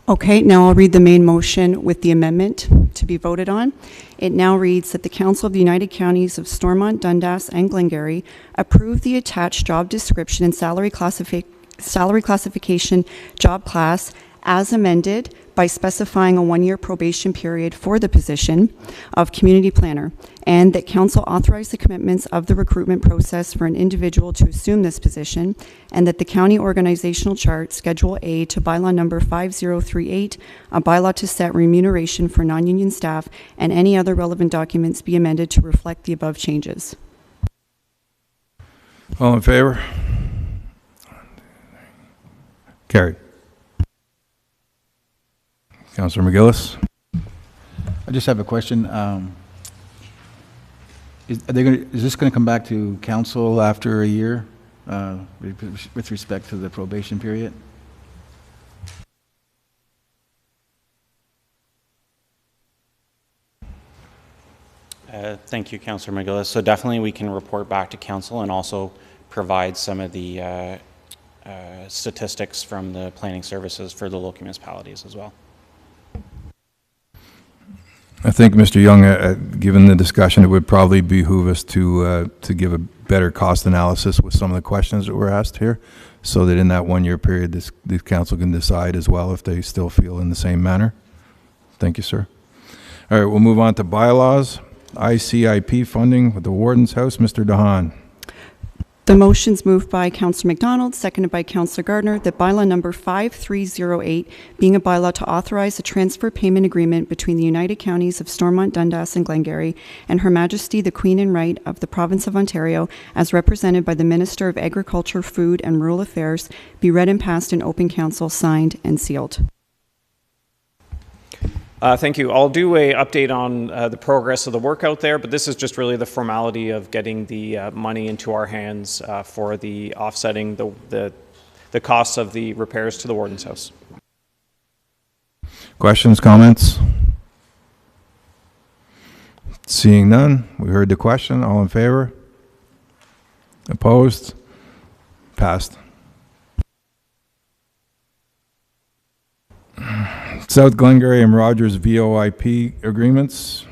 Okay, now I'll read the main motion with the amendment to be voted on. It now reads that the Council of the United Counties of Stormont, Dundas, and Glengarry approve the attached job description and salary classification job class as amended by specifying a one-year probation period for the position of community planner, and that council authorize the commitments of the recruitment process for an individual to assume this position, and that the county organizational chart, Schedule A to bylaw number 5038, a bylaw to set remuneration for non-union staff, and any other relevant documents be amended to reflect the above changes. All in favor? Carried. Councillor McGillis? I just have a question. Is this going to come back to council after a year with respect to the probation period? Thank you, Councillor McGillis. So definitely we can report back to council and also provide some of the statistics from the planning services for the local municipalities as well. I think, Mr. Young, given the discussion, it would probably behoove us to give a better cost analysis with some of the questions that were asked here, so that in that one-year period, this council can decide as well if they still feel in the same manner. Thank you, sir. All right, we'll move on to bylaws. ICIP funding with the Warden's House. Mr. DeHaan. The motion's moved by Councillor McDonald, seconded by Councillor Gardner, that bylaw number 5308, being a bylaw to authorize a transfer payment agreement between the United Counties of Stormont, Dundas, and Glengarry, and Her Majesty the Queen and Right of the Province of Ontario, as represented by the Minister of Agriculture, Food, and Rural Affairs, be read and passed in open council, signed and sealed. Thank you. I'll do an update on the progress of the work out there, but this is just really the formality of getting the money into our hands for the offsetting the costs of the repairs to the Warden's House. Questions, comments? Seeing none, we heard the question. All in favor? Opposed? Passed. South Glengarry and Rogers VOIP agreements.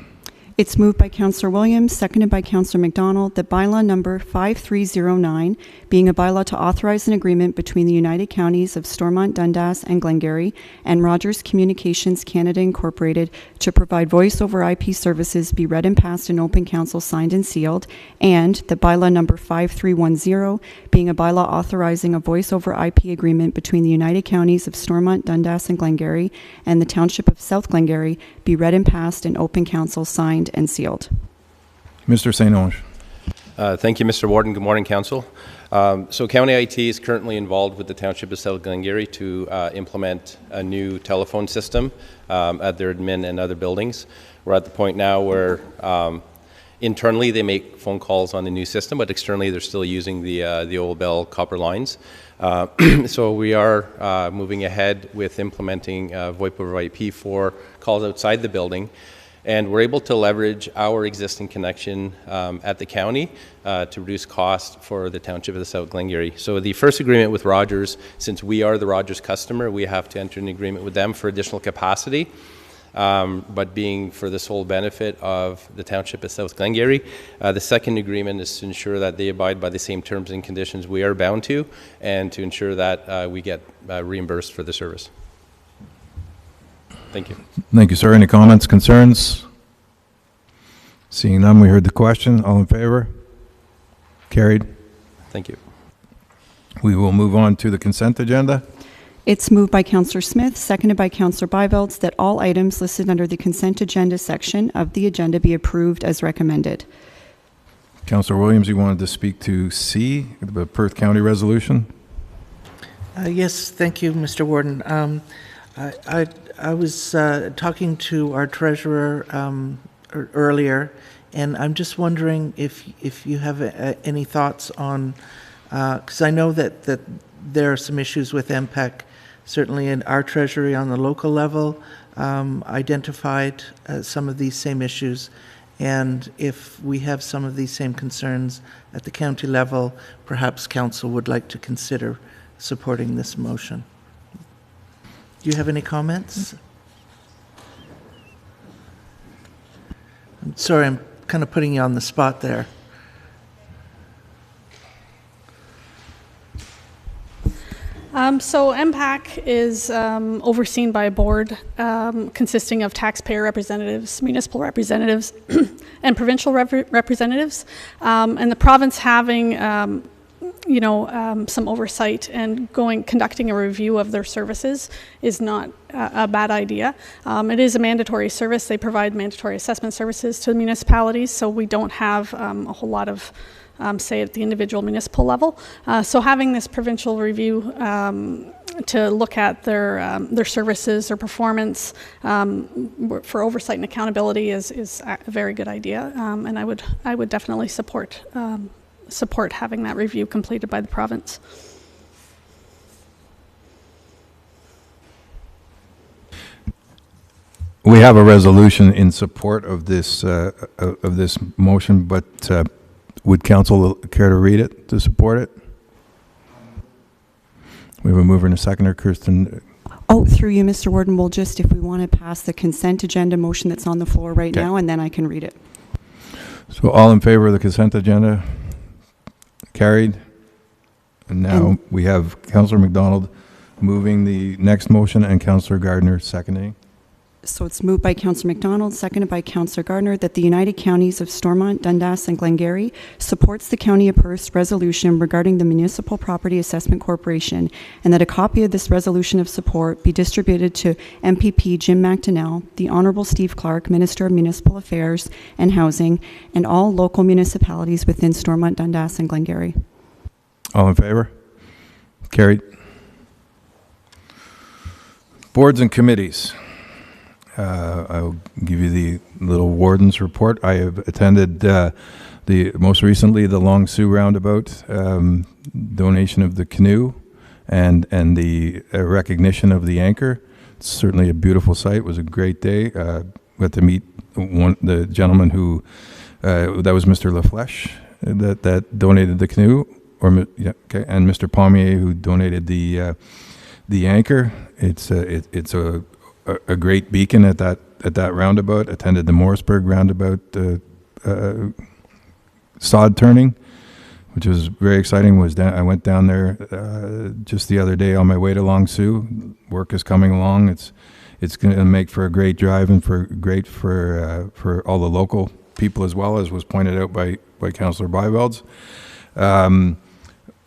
It's moved by Councillor Williams, seconded by Councillor McDonald, that bylaw number 5309, being a bylaw to authorize an agreement between the United Counties of Stormont, Dundas, and Glengarry and Rogers Communications Canada Incorporated to provide voice over IP services be read and passed in open council, signed and sealed, and that bylaw number 5310, being a bylaw authorizing a voice over IP agreement between the United Counties of Stormont, Dundas, and Glengarry and the Township of South Glengarry be read and passed in open council, signed and sealed. Mr. St. Onge. Thank you, Mr. Warden. Good morning, Council. So County IT is currently involved with the Township of South Glengarry to implement a new telephone system at their admin and other buildings. We're at the point now where internally they make phone calls on the new system, but externally they're still using the old Bell copper lines. So we are moving ahead with implementing VoIP over IP for calls outside the building. And we're able to leverage our existing connection at the county to reduce cost for the Township of the South Glengarry. So the first agreement with Rogers, since we are the Rogers customer, we have to enter an agreement with them for additional capacity. but being for the sole benefit of the Township of South Glengarry. The second agreement is to ensure that they abide by the same terms and conditions we are bound to, and to ensure that we get reimbursed for the service. Thank you. Thank you, sir. Any comments, concerns? Seeing none, we heard the question. All in favor? Carried. Thank you. We will move on to the consent agenda. It's moved by Councillor Smith, seconded by Councillor Byvelds, that all items listed under the consent agenda section of the agenda be approved as recommended. Councillor Williams, you wanted to speak to C, the Perth County resolution? Yes, thank you, Mr. Warden. I was talking to our treasurer earlier, and I'm just wondering if you have any thoughts on, because I know that there are some issues with MPEC, certainly in our treasury on the local level, identified some of these same issues, and if we have some of these same concerns at the county level, perhaps council would like to consider supporting this motion. Do you have any comments? I'm sorry, I'm kind of putting you on the spot there. So MPAC is overseen by a board consisting of taxpayer representatives, municipal representatives, and provincial representatives. And the province having some oversight and conducting a review of their services is not a bad idea. It is a mandatory service. They provide mandatory assessment services to the municipalities, so we don't have a whole lot of say at the individual municipal level. So having this provincial review to look at their services, their performance for oversight and accountability is a very good idea, and I would definitely support having that review completed by the province. We have a resolution in support of this motion, but would council care to read it to support it? We have a mover and a seconder, Kirsten. Oh, through you, Mr. Warden, we'll just, if we want to pass the consent agenda motion that's on the floor right now, and then I can read it. So all in favor of the consent agenda? Carried. And now we have Councillor McDonald moving the next motion and Councillor Gardner seconding. So it's moved by Councillor McDonald, seconded by Councillor Gardner, that the United Counties of Stormont, Dundas, and Glengarry supports the County of Perth's resolution regarding the Municipal Property Assessment Corporation, and that a copy of this resolution of support be distributed to MPP Jim McDonnell, the Honourable Steve Clark, Minister of Municipal Affairs and Housing, and all local municipalities within Stormont, Dundas, and Glengarry. All in favor? Carried. Boards and committees. I'll give you the little warden's report. I have attended most recently the Long Sault roundabout donation of the canoe and the recognition of the anchor. It's certainly a beautiful sight. It was a great day. Got to meet the gentleman who that was Mr. Laflèche that donated the canoe, and Mr. Pommier who donated the anchor. It's a great beacon at that roundabout. Attended the Morrisburg roundabout sod turning, which was very exciting. I went down there just the other day on my way to Long Sault. Work is coming along. It's going to make for a great drive and for all the local people, as well as was pointed out by Councillor Byvelds.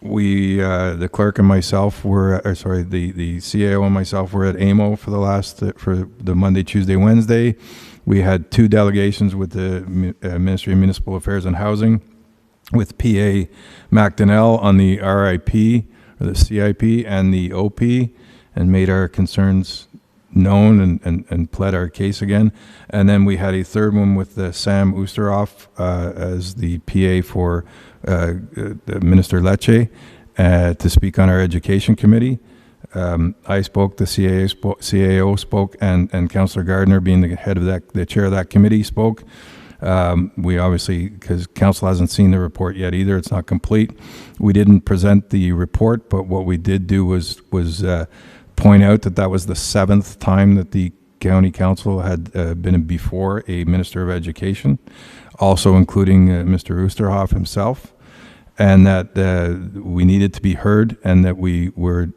The clerk and myself were, the CAO and myself were at AMO for the Monday, Tuesday, Wednesday. We had two delegations with the Ministry of Municipal Affairs and Housing, with PA McDonnell on the RIP, or the CIP, and the OP, and made our concerns known and pled our case again. And then we had a third one with Sam Oosterhoff as the PA for Minister Lecce to speak on our education committee. I spoke, the CAO spoke, and Councillor Gardner, being the chair of that committee, spoke. We obviously, because council hasn't seen the report yet either, it's not complete. We didn't present the report, but what we did do was point out that was the 7th time that the County Council had been before a Minister of Education, also including Mr. Oosterhoff himself, and that we needed to be heard, and that we were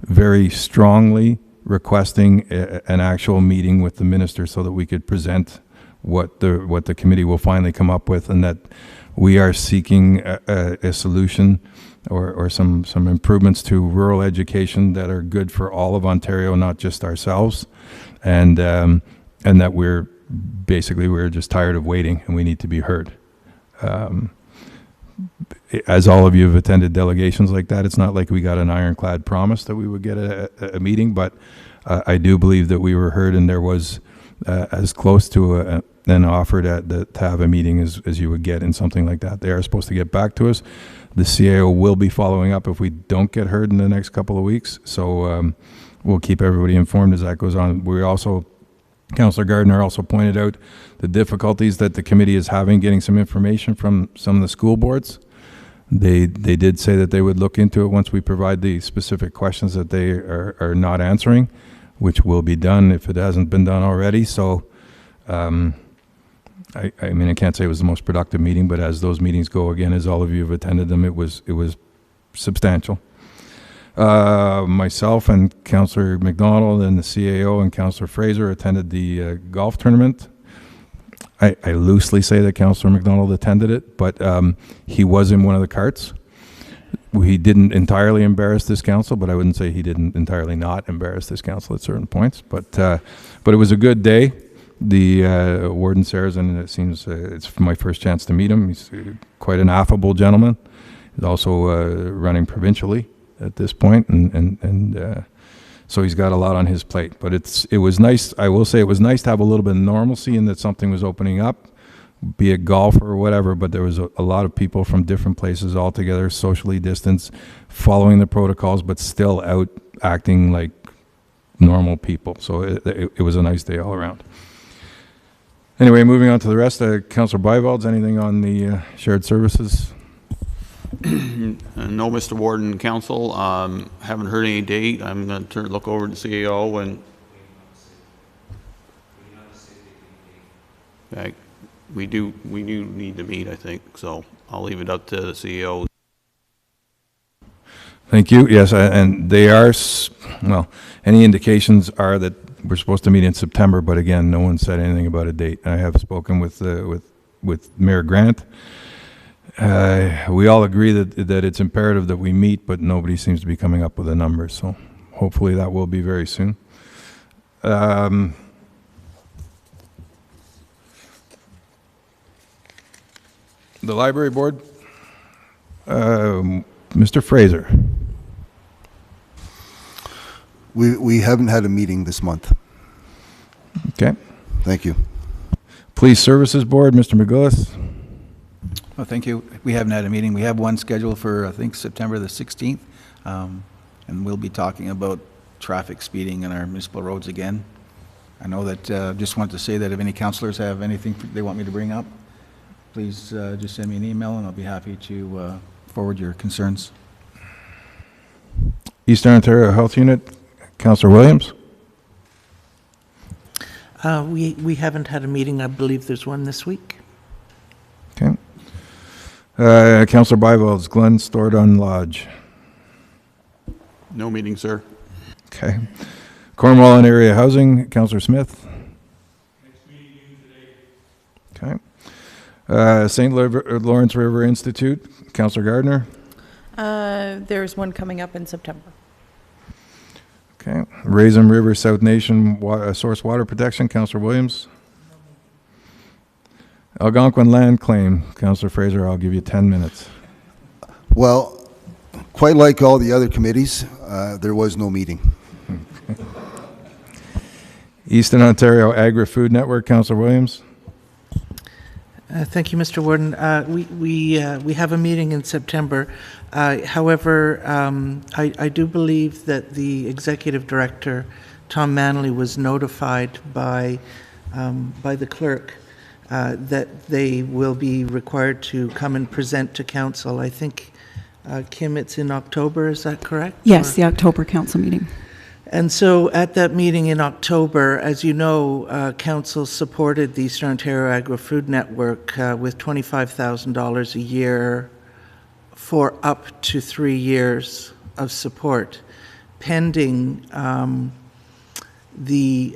very strongly requesting an actual meeting with the minister so that we could present what the committee will finally come up with, and that we are seeking a solution or some improvements to rural education that are good for all of Ontario, not just ourselves, and that we're just tired of waiting and we need to be heard. As all of you have attended delegations like that, it's not like we got an ironclad promise that we would get a meeting, but I do believe that we were heard, and there was as close to an offer to have a meeting as you would get in something like that. They are supposed to get back to us. The CAO will be following up if we don't get heard in the next couple of weeks, so we'll keep everybody informed as that goes on. We also, Councillor Gardner also pointed out the difficulties that the committee is having getting some information from some of the school boards. They did say that they would look into it once we provide the specific questions that they are not answering, which will be done if it hasn't been done already. So, I mean, I can't say it was the most productive meeting, but as those meetings go, again, as all of you have attended them, it was substantial. Myself and Councillor McDonald and the CAO and Councillor Fraser attended the golf tournament. I loosely say that Councillor McDonald attended it, but he was in one of the carts. He didn't entirely embarrass this council, but I wouldn't say he didn't entirely not embarrass this council at certain points. But it was a good day. The Warden Sarrazin, it seems it's my first chance to meet him. He's quite an affable gentleman. He's also running provincially at this point, and so he's got a lot on his plate. But it was nice. I will say it was nice to have a little bit of normalcy in that something was opening up, be it golf or whatever. But there was a lot of people from different places all together, socially distanced, following the protocols, but still out acting like normal people. So it was a nice day all around. Anyway, moving on to the rest. Councillor Byvalds, anything on the shared services? No, Mr. Warden, Council. Haven't heard any date. I'm going to look over to CAO and. Okay. We do need to meet, I think. So I'll leave it up to the CAO. Thank you. Yes, and they are. Well, any indications are that we're supposed to meet in September, but again, no one said anything about a date. I have spoken with Mayor Grant. We all agree that it's imperative that we meet, but nobody seems to be coming up with a number. So hopefully that will be very soon. The library board, Mr. Fraser. We haven't had a meeting this month. Okay. Thank you. Police Services Board, Mr. McGillis. Well, thank you. We haven't had a meeting. We have one scheduled for, I think, September the 16th, and we'll be talking about traffic speeding on our municipal roads again. I know that, just wanted to say that if any councillors have anything they want me to bring up, please just send me an email and I'll be happy to forward your concerns. Eastern Ontario Health Unit, Councillor Williams. We haven't had a meeting. I believe there's one this week. Okay. Councillor Byvalds, Glen Stordon Lodge. No meeting, sir. Okay. Cornwall and Area Housing, Councillor Smith. Next meeting today. Okay. St. Lawrence River Institute, Councillor Gardner. There's one coming up in September. Okay. Raisin River South Nation Source Water Protection, Councillor Williams. Algonquin Land Claim, Councillor Fraser, I'll give you 10 minutes. Well, quite like all the other committees, there was no meeting. Eastern Ontario Agri-Food Network, Councillor Williams. Thank you, Mr. Warden. We have a meeting in September. However, I do believe that the executive director, Tom Manley, was notified by the clerk that they will be required to come and present to council. I think, Kim, it's in October. Is that correct? Yes, the October council meeting. And so at that meeting in October, as you know, Council supported the Eastern Ontario Agri-Food Network with $25,000 a year for up to 3 years of support, pending the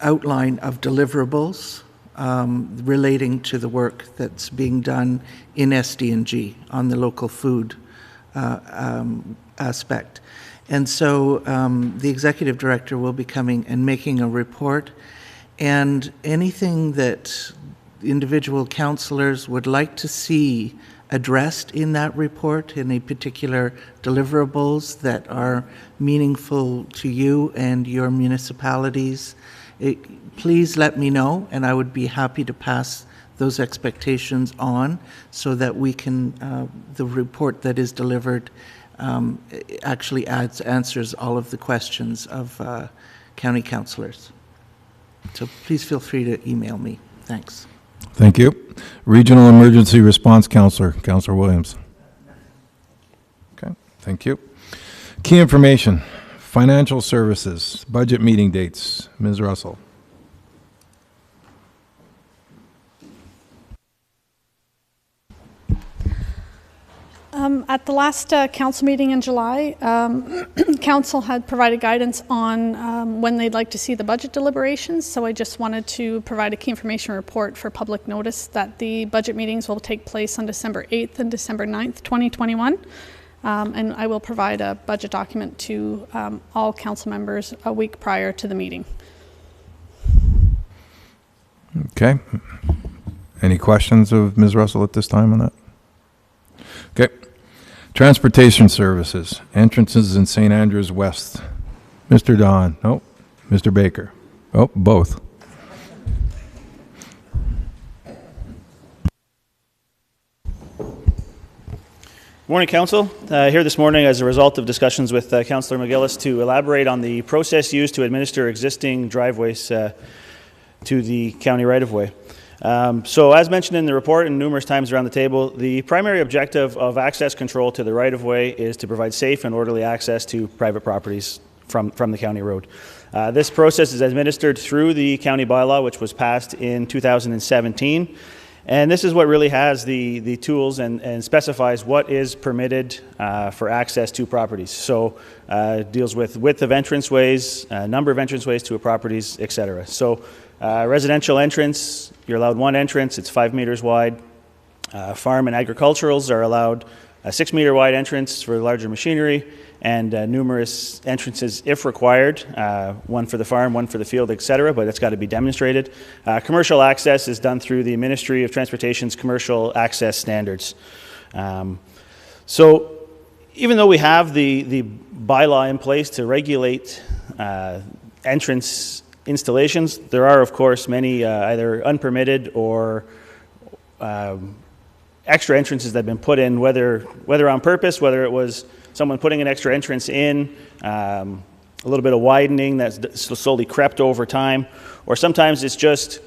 outline of deliverables relating to the work that's being done in SDG on the local food aspect. And so the executive director will be coming and making a report, and anything that individual councillors would like to see addressed in that report, any particular deliverables that are meaningful to you and your municipalities, please let me know, and I would be happy to pass those expectations on so that we can, the report that is delivered actually answers all of the questions of county councillors. So please feel free to email me. Thanks. Thank you. Regional Emergency Response Counselor, Counselor Williams. Okay, thank you. Key information, financial services, budget meeting dates. Ms. Russell. At the last council meeting in July, council had provided guidance on when they'd like to see the budget deliberations. So I just wanted to provide a key information report for public notice that the budget meetings will take place on December 8th and December 9th, 2021. And I will provide a budget document to all council members a week prior to the meeting. Okay. Any questions of Ms. Russell at this time on that? Okay. Transportation services, entrances in St. Andrews West. Mr. Don. Oh, Mr. Baker. Oh, both. Morning, Council. Here this morning as a result of discussions with Councillor McGillis to elaborate on the process used to administer existing driveways to the county right-of-way. So as mentioned in the report and numerous times around the table, the primary objective of access control to the right-of-way is to provide safe and orderly access to private properties from the county road. This process is administered through the county bylaw, which was passed in 2017. And this is what really has the tools and specifies what is permitted for access to properties. So deals with width of entranceways, number of entranceways to a properties, etc. So residential entrance, you're allowed one entrance, it's 5 meters wide. Farm and agriculturals are allowed a 6 meter wide entrance for larger machinery, and numerous entrances if required, one for the farm, one for the field, etc., but it's got to be demonstrated. Commercial access is done through the Ministry of Transportation's commercial access standards. So even though we have the bylaw in place to regulate entrance installations, there are of course many either unpermitted or extra entrances that have been put in, whether on purpose, whether it was someone putting an extra entrance in, a little bit of widening that's slowly crept over time, or sometimes it's just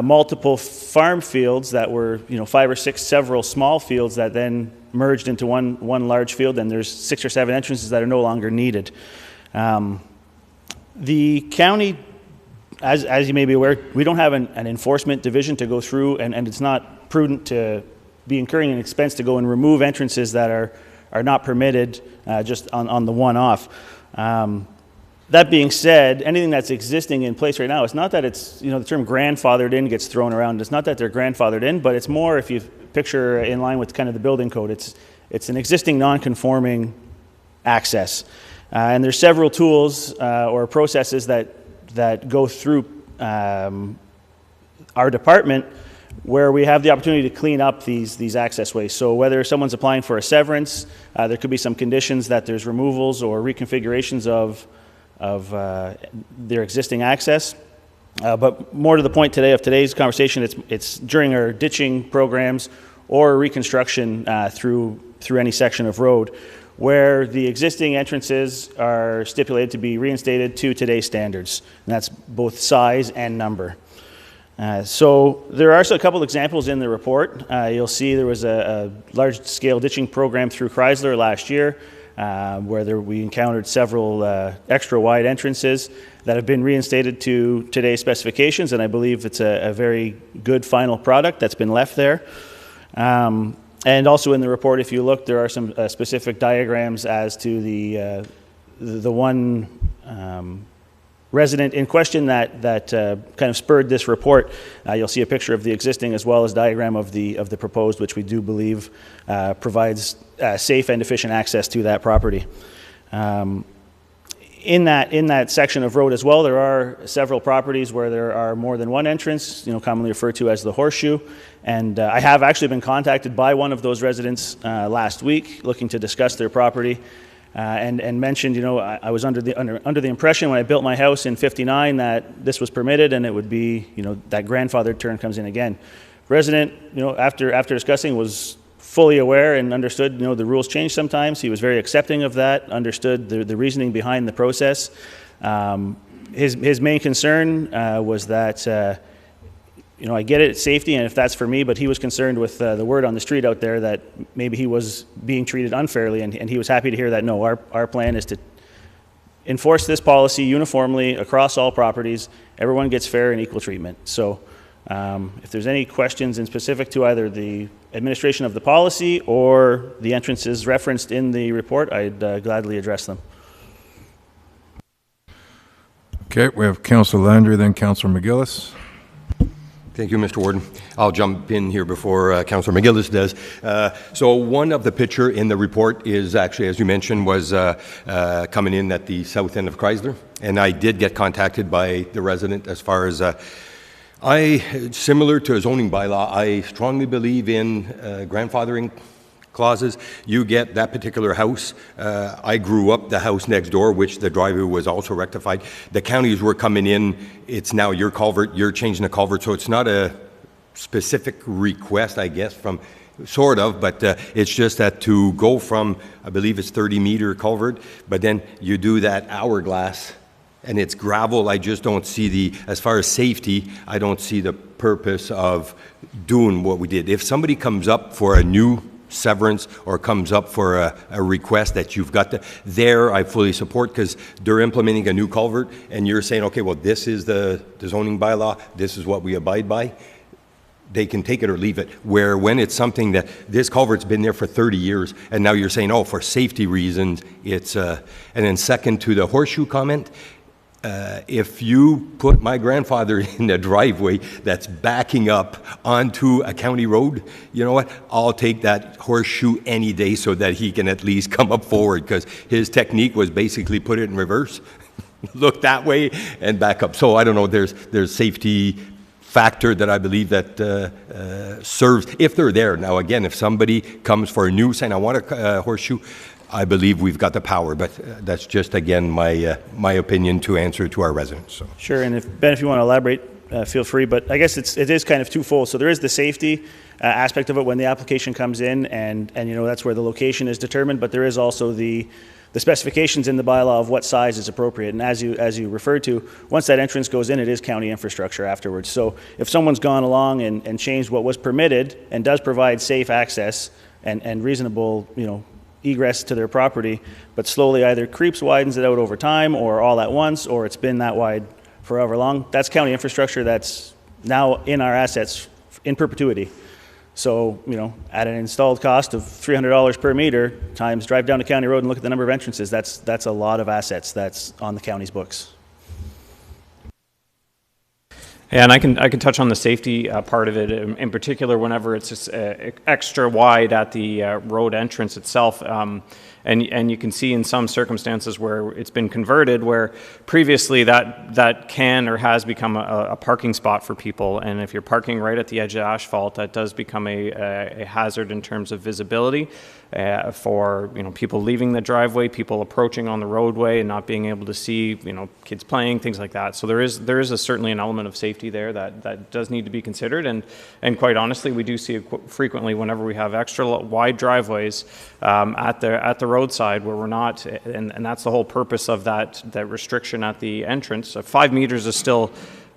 multiple farm fields that were 5 or 6 several small fields that then merged into one large field, and there's 6 or 7 entrances that are no longer needed. The county, as you may be aware, we don't have an enforcement division to go through, and it's not prudent to be incurring an expense to go and remove entrances that are not permitted just on the one-off. That being said, anything that's existing in place right now, it's not that it's, the term grandfathered in gets thrown around. It's not that they're grandfathered in, but it's more, if you picture in line with kind of the building code, it's an existing non-conforming access. And there's several tools or processes that go through our department where we have the opportunity to clean up these access ways. So whether someone's applying for a severance, there could be some conditions that there's removals or reconfigurations of their existing access. But more to the point today of today's conversation, it's during our ditching programs or reconstruction through any section of road where the existing entrances are stipulated to be reinstated to today's standards. And that's both size and number. So there are a couple examples in the report. You'll see there was a large-scale ditching program through Chrysler last year. where we encountered several extra wide entrances that have been reinstated to today's specifications, and I believe it's a very good final product that's been left there. And also in the report, if you look, there are some specific diagrams as to the one resident in question that kind of spurred this report. You'll see a picture of the existing as well as diagram of the proposed, which we do believe provides safe and efficient access to that property. In that section of road as well, there are several properties where there are more than one entrance, commonly referred to as the horseshoe. And I have actually been contacted by one of those residents last week looking to discuss their property and mentioned, I was under the impression when I built my house in '59 that this was permitted and it would be, that grandfathered term comes in again. Resident, after discussing was fully aware and understood, the rules change sometimes. He was very accepting of that, understood the reasoning behind the process. His main concern was that, I get it, it's safety, and if that's for me, but he was concerned with the word on the street out there that maybe he was being treated unfairly, and he was happy to hear that, no, our plan is to enforce this policy uniformly across all properties. Everyone gets fair and equal treatment. So if there's any questions in specific to either the administration of the policy or the entrances referenced in the report, I'd gladly address them. Okay, we have Councillor Landry, then Councillor McGillis. Thank you, Mr. Warden. I'll jump in here before Councillor McGillis does. So one of the picture in the report is actually, as you mentioned, was coming in at the south end of Chrysler. And I did get contacted by the resident as far as similar to a zoning bylaw, I strongly believe in grandfathering clauses. You get that particular house. I grew up the house next door, which the driveway was also rectified. The counties were coming in. It's now your culvert. You're changing the culvert. So it's not a specific request, I guess, from sort of, but it's just that to go from, I believe it's 30-meter culvert, but then you do that hourglass and it's gravel. I just don't see as far as safety, I don't see the purpose of doing what we did. If somebody comes up for a new severance or comes up for a request that you've got there, I fully support, because they're implementing a new culvert and you're saying, okay, well, this is the zoning bylaw, this is what we abide by. They can take it or leave it. Where when it's something that this culvert's been there for 30 years and now you're saying, oh, for safety reasons, it's, and then second to the horseshoe comment, if you put my grandfather in a driveway that's backing up onto a county road, you know what? I'll take that horseshoe any day so that he can at least come up forward, because his technique was basically put it in reverse, look that way and back up. So I don't know, there's safety factor that I believe that serves, if they're there. Now again, if somebody comes for a new saying, I want a horseshoe, I believe we've got the power, but that's just, again, my opinion to answer to our residents. So. Sure, and Ben, if you want to elaborate, feel free, but I guess it is kind of twofold. So there is the safety aspect of it when the application comes in, and that's where the location is determined, but there is also the specifications in the bylaw of what size is appropriate. And as you referred to, once that entrance goes in, it is county infrastructure afterwards. So if someone's gone along and changed what was permitted and does provide safe access and reasonable, egress to their property, but slowly either widens it out over time or all at once, or it's been that wide forever long, that's county infrastructure that's now in our assets in perpetuity. So, at an installed cost of $300 per meter times drive down to county road and look at the number of entrances, that's a lot of assets that's on the county's books. Yeah, and I can touch on the safety part of it in particular. Whenever it's just, extra wide at the road entrance itself, and you can see in some circumstances where it's been converted, where previously that can or has become a parking spot for people, and if you're parking right at the edge of asphalt, that does become a hazard in terms of visibility for people leaving the driveway, people approaching on the roadway and not being able to see kids playing, things like that. So there is certainly an element of safety there that does need to be considered, and quite honestly, we do see it frequently whenever we have extra wide driveways at the roadside where we're not, and that's the whole purpose of that restriction at the entrance. 5 meters is still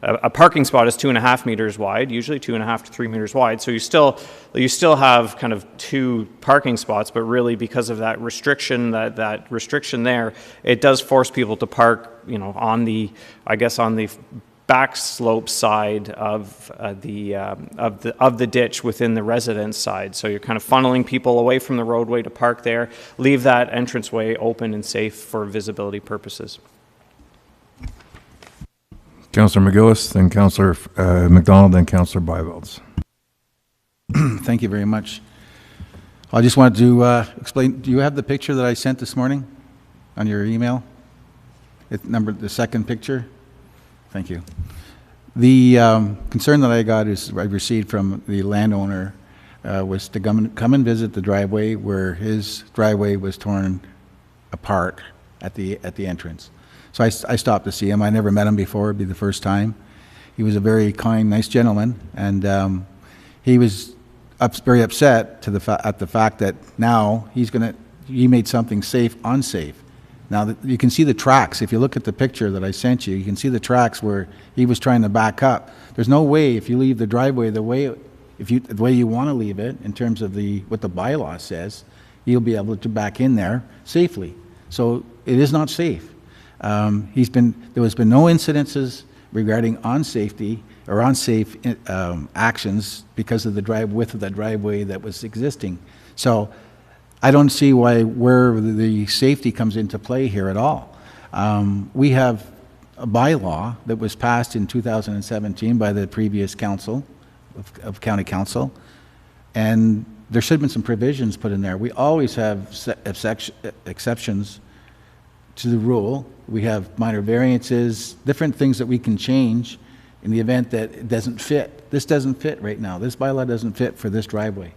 a parking spot is 2.5 meters wide, usually 2.5 to 3 meters wide. So you still have kind of 2 parking spots, but really because of that restriction, that restriction there, it does force people to park, on the back slope side of the ditch within the residence side. So you're kind of funneling people away from the roadway to park there, leave that entranceway open and safe for visibility purposes. Councillor McGillis, then Councillor McDonald, then Councillor Byvelds. Thank you very much. I just wanted to explain, do you have the picture that I sent this morning on your email? The second picture? Thank you. The concern that I received from the landowner was to come and visit the driveway where his driveway was torn apart at the entrance. So I stopped to see him. I never met him before. It'd be the first time. He was a very kind, nice gentleman, and he was very upset at the fact that now he made something safe unsafe. Now, you can see the tracks. If you look at the picture that I sent you, you can see the tracks where he was trying to back up. There's no way, if you leave the driveway the way you want to leave it, in terms of what the bylaw says, you'll be able to back in there safely. So it is not safe. There has been no incidences regarding unsafe actions because of the width of the driveway that was existing. So I don't see where the safety comes into play here at all. We have a bylaw that was passed in 2017 by the previous council of county council, and there should have been some provisions put in there. We always have exceptions to the rule. We have minor variances, different things that we can change in the event that it doesn't fit. This doesn't fit right now. This bylaw doesn't fit for this driveway.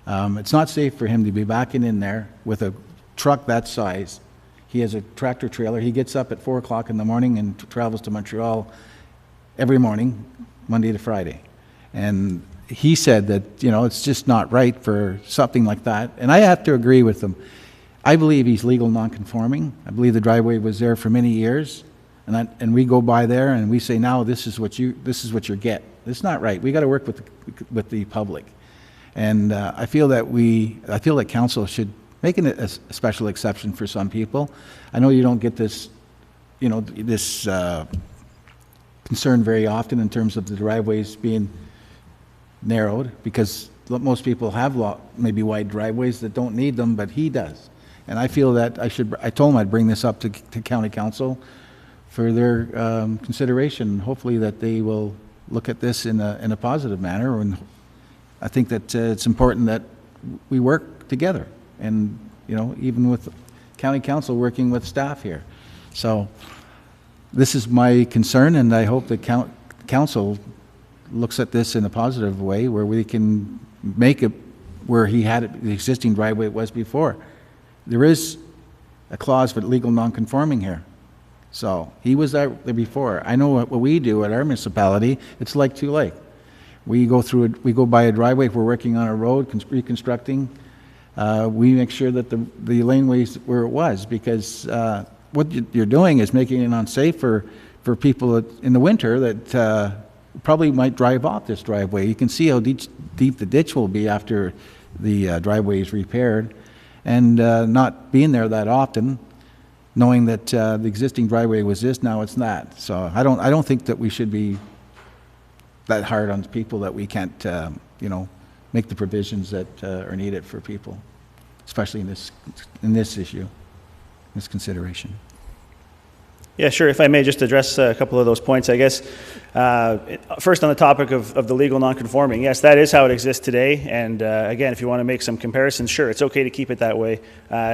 It's not safe for him to be backing in there with a truck that size. He has a tractor trailer. He gets up at 4 o'clock in the morning and travels to Montreal every morning, Monday to Friday. And he said that, it's just not right for something like that. And I have to agree with him. I believe he's legal non-conforming. I believe the driveway was there for many years. And we go by there and we say, now this is what you get. It's not right. We got to work with the public. And I feel that council should make a special exception for some people. I know you don't get this, this concern very often in terms of the driveways being narrowed, because most people have maybe wide driveways that don't need them, but he does. And I feel that I told him I'd bring this up to county council for their consideration. Hopefully that they will look at this in a positive manner. And I think that it's important that we work together, and even with county council working with staff here. So this is my concern, and I hope that council looks at this in a positive way, where we can make it where he had the existing driveway it was before. There is a clause for legal non-conforming here. So he was there before. I know what we do at our municipality. It's like Two Lake. We go by a driveway. If we're working on a road, reconstructing, we make sure that the laneway's where it was, because what you're doing is making it unsafe for people in the winter that probably might drive off this driveway. You can see how deep the ditch will be after the driveway is repaired, and not being there that often, knowing that the existing driveway was this, now it's not. So I don't think that we should be that hard on people that we can't, make the provisions that are needed for people, especially in this issue, this consideration. Yeah, sure. If I may just address a couple of those points, I guess. First, on the topic of the legal non-conforming, yes, that is how it exists today. And again, if you want to make some comparisons, sure, it's okay to keep it that way.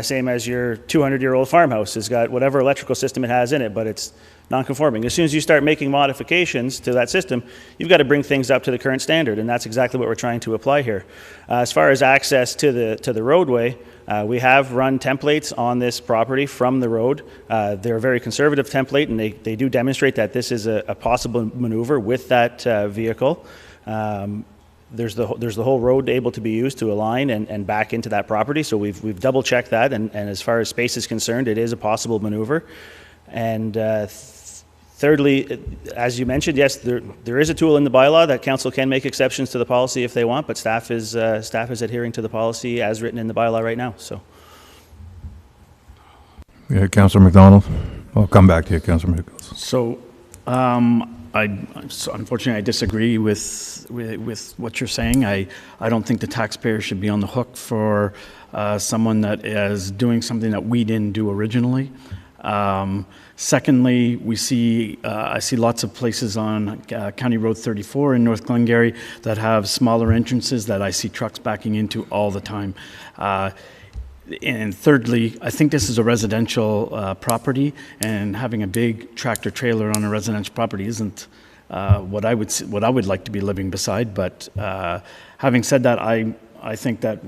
Same as your 200-year-old farmhouse has got whatever electrical system it has in it, but it's non-conforming. As soon as you start making modifications to that system, you've got to bring things up to the current standard, and that's exactly what we're trying to apply here. As far as access to the roadway, we have run templates on this property from the road. They're a very conservative template, and they do demonstrate that this is a possible maneuver with that vehicle. There's the whole road able to be used to align and back into that property. So we've double checked that, and as far as space is concerned, it is a possible maneuver. And Thirdly, as you mentioned, yes, there is a tool in the bylaw that council can make exceptions to the policy if they want, but staff is adhering to the policy as written in the bylaw right now. So, Yeah, Councillor McDonald. I'll come back to you, Councillor McDonald. So, unfortunately, I disagree with what you're saying. I don't think the taxpayer should be on the hook for someone that is doing something that we didn't do originally. Secondly, I see lots of places on County Road 34 in North Glengarry that have smaller entrances that I see trucks backing into all the time. And thirdly, I think this is a residential property, and having a big tractor trailer on a residential property isn't what I would like to be living beside. But having said that, I think that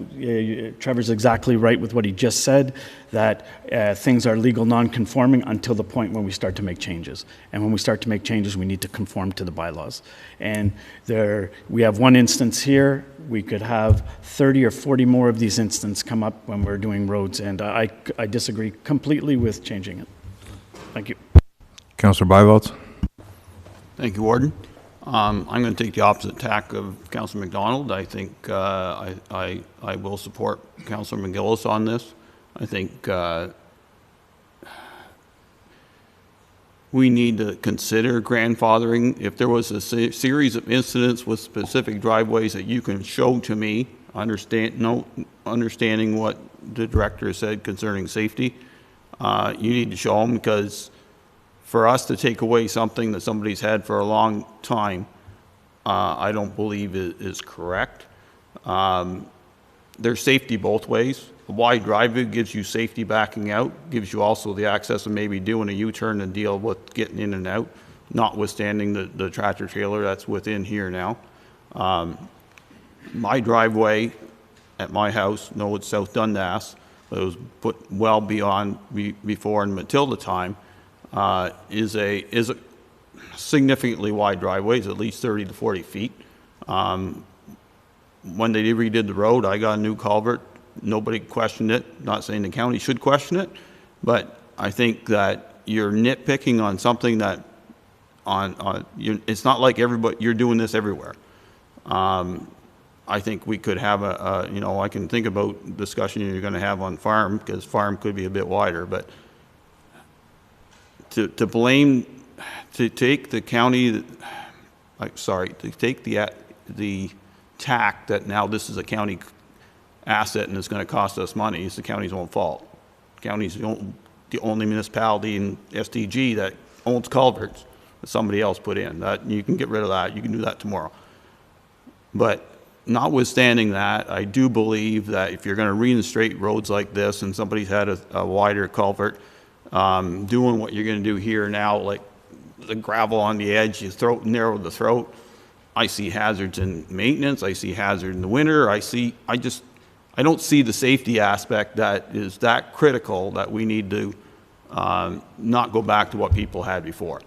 Trevor's exactly right with what he just said, that things are legal non-conforming until the point when we start to make changes. And when we start to make changes, we need to conform to the bylaws. And we have one instance here. We could have 30 or 40 more of these instances come up when we're doing roads, and I disagree completely with changing it. Thank you. Councillor Byvelds. Thank you, Warden. I'm going to take the opposite tack of Councillor McDonald. I think I will support Councillor McGillis on this. I think we need to consider grandfathering. If there was a series of incidents with specific driveways that you can show to me, understanding what the director said concerning safety, you need to show them, because for us to take away something that somebody's had for a long time, I don't believe is correct. There's safety both ways. A wide driveway gives you safety backing out, gives you also the access of maybe doing a U-turn and deal with getting in and out, notwithstanding the tractor trailer that's within here now. My driveway at my house, no, it's South Dundas, but it was put well beyond before in Matilda time, is a significantly wide driveway. It's at least 30 to 40 feet. When they redid the road, I got a new culvert. Nobody questioned it. Not saying the county should question it, but I think that you're nitpicking on something that it's not like you're doing this everywhere. I think we could have I can think about discussion you're going to have on farm, because farm could be a bit wider, but to take the county, to take the tack that now this is a county asset and it's going to cost us money, is the county's own fault. The county's the only municipality in SDG that owns culverts that somebody else put in. That you can get rid of that. You can do that tomorrow. But notwithstanding that, I do believe that if you're going to reinstate roads like this and somebody's had a wider culvert, doing what you're going to do here now, like the gravel on the edge, you narrow the throat. I see hazards in maintenance. I see hazard in the winter. I don't see the safety aspect that is that critical that we need to not go back to what people had before.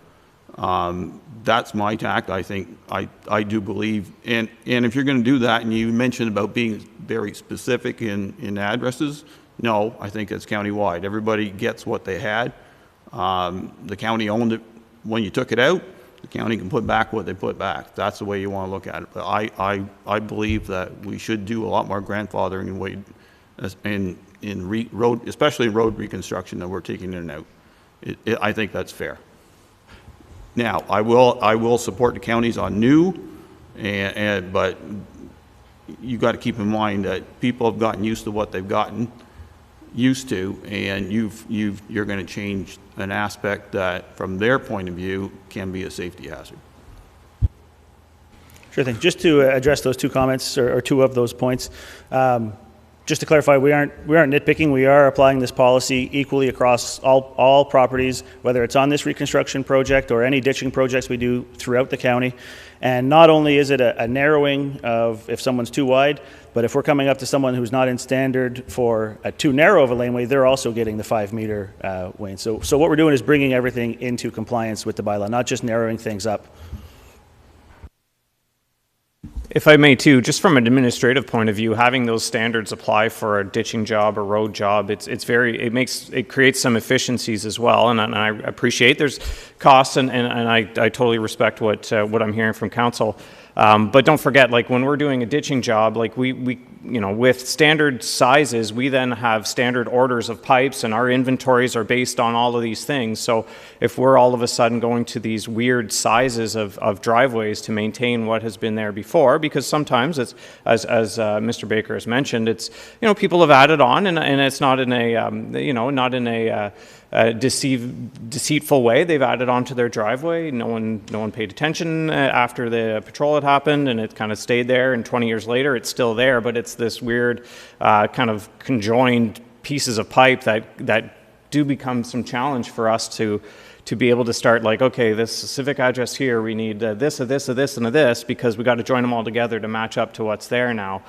That's my tact. I think I do believe, and if you're going to do that, and you mentioned about being very specific in addresses, no, I think it's countywide. Everybody gets what they had. The county owned it when you took it out. The county can put back what they put back. That's the way you want to look at it. But I believe that we should do a lot more grandfathering in road, especially road reconstruction that we're taking in and out. I think that's fair. Now, I will support the counties on new, but you got to keep in mind that people have gotten used to what they've gotten used to, and you're going to change an aspect that, from their point of view, can be a safety hazard. Sure thing. Just to address those two comments, or two of those points, just to clarify, we aren't nitpicking. We are applying this policy equally across all properties, whether it's on this reconstruction project or any ditching projects we do throughout the county. And not only is it a narrowing of if someone's too wide, but if we're coming up to someone who's not in standard for a too narrow of a laneway, they're also getting the 5-meter lane. So what we're doing is bringing everything into compliance with the bylaw, not just narrowing things up. If I may too, just from an administrative point of view, having those standards apply for a ditching job or road job, it creates some efficiencies as well. And I appreciate there's costs, and I totally respect what I'm hearing from council. But don't forget, like when we're doing a ditching job, like we with standard sizes, we then have standard orders of pipes, and our inventories are based on all of these things. So if we're all of a sudden going to these weird sizes of driveways to maintain what has been there before, because sometimes it's, as Mr. Baker has mentioned, it's, people have added on, and it's not in a, deceitful way. They've added onto their driveway. No one paid attention after the patrol had happened, and it kind of stayed there. And 20 years later, it's still there, but it's this weird kind of conjoined pieces of pipe that do become some challenge for us to be able to start like, okay, this civic address here, we need this, and this, because we got to join them all together to match up to what's there now,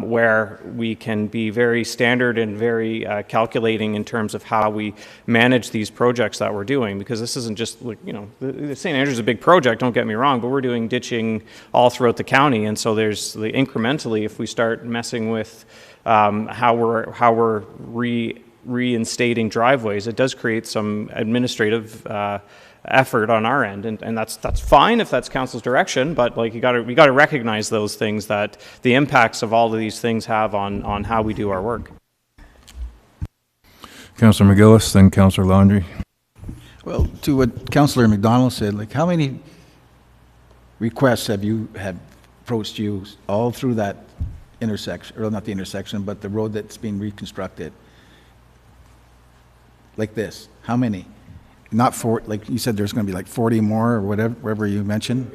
where we can be very standard and very calculating in terms of how we manage these projects that we're doing, because this isn't just like, the St. Andrews is a big project, don't get me wrong, but we're doing ditching all throughout the county, and so there's the incrementally, if we start messing with how we're reinstating driveways, it does create some administrative effort on our end, and that's fine if that's council's direction, but like we got to recognize those things, that the impacts of all of these things have on how we do our work. Councillor McGillis, then Councillor Laundrie. Well, to what Councillor McDonald said, like how many requests have approached you all through that intersection, or not the intersection, but the road that's being reconstructed? Like this, how many? Not for, like you said, there's going to be like 40 more or whatever you mentioned.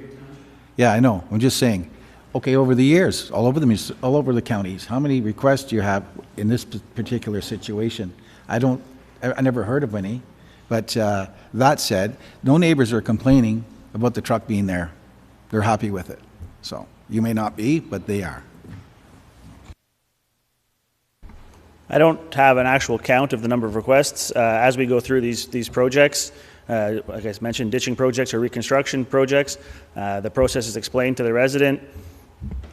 Yeah, I know. I'm just saying. Okay, over the years, all over the counties, how many requests do you have in this particular situation? I never heard of any. But that said, no neighbors are complaining about the truck being there. They're happy with it. So you may not be, but they are. I don't have an actual count of the number of requests. As we go through these projects, like I mentioned, ditching projects or reconstruction projects, the process is explained to the resident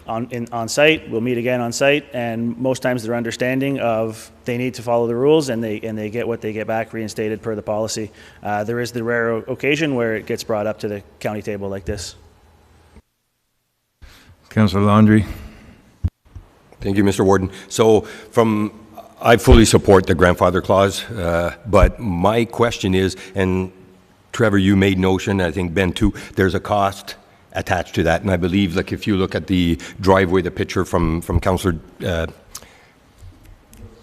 on site. We'll meet again on site, and most times they're understanding of they need to follow the rules, and they get what they get back reinstated per the policy. There is the rare occasion where it gets brought up to the county table like this. Councillor Laundrie. Thank you, Mr. Warden. So I fully support the grandfather clause, but my question is, and Trevor, you made notion, I think Ben too, there's a cost attached to that, and I believe, like if you look at the driveway, the picture from Councillor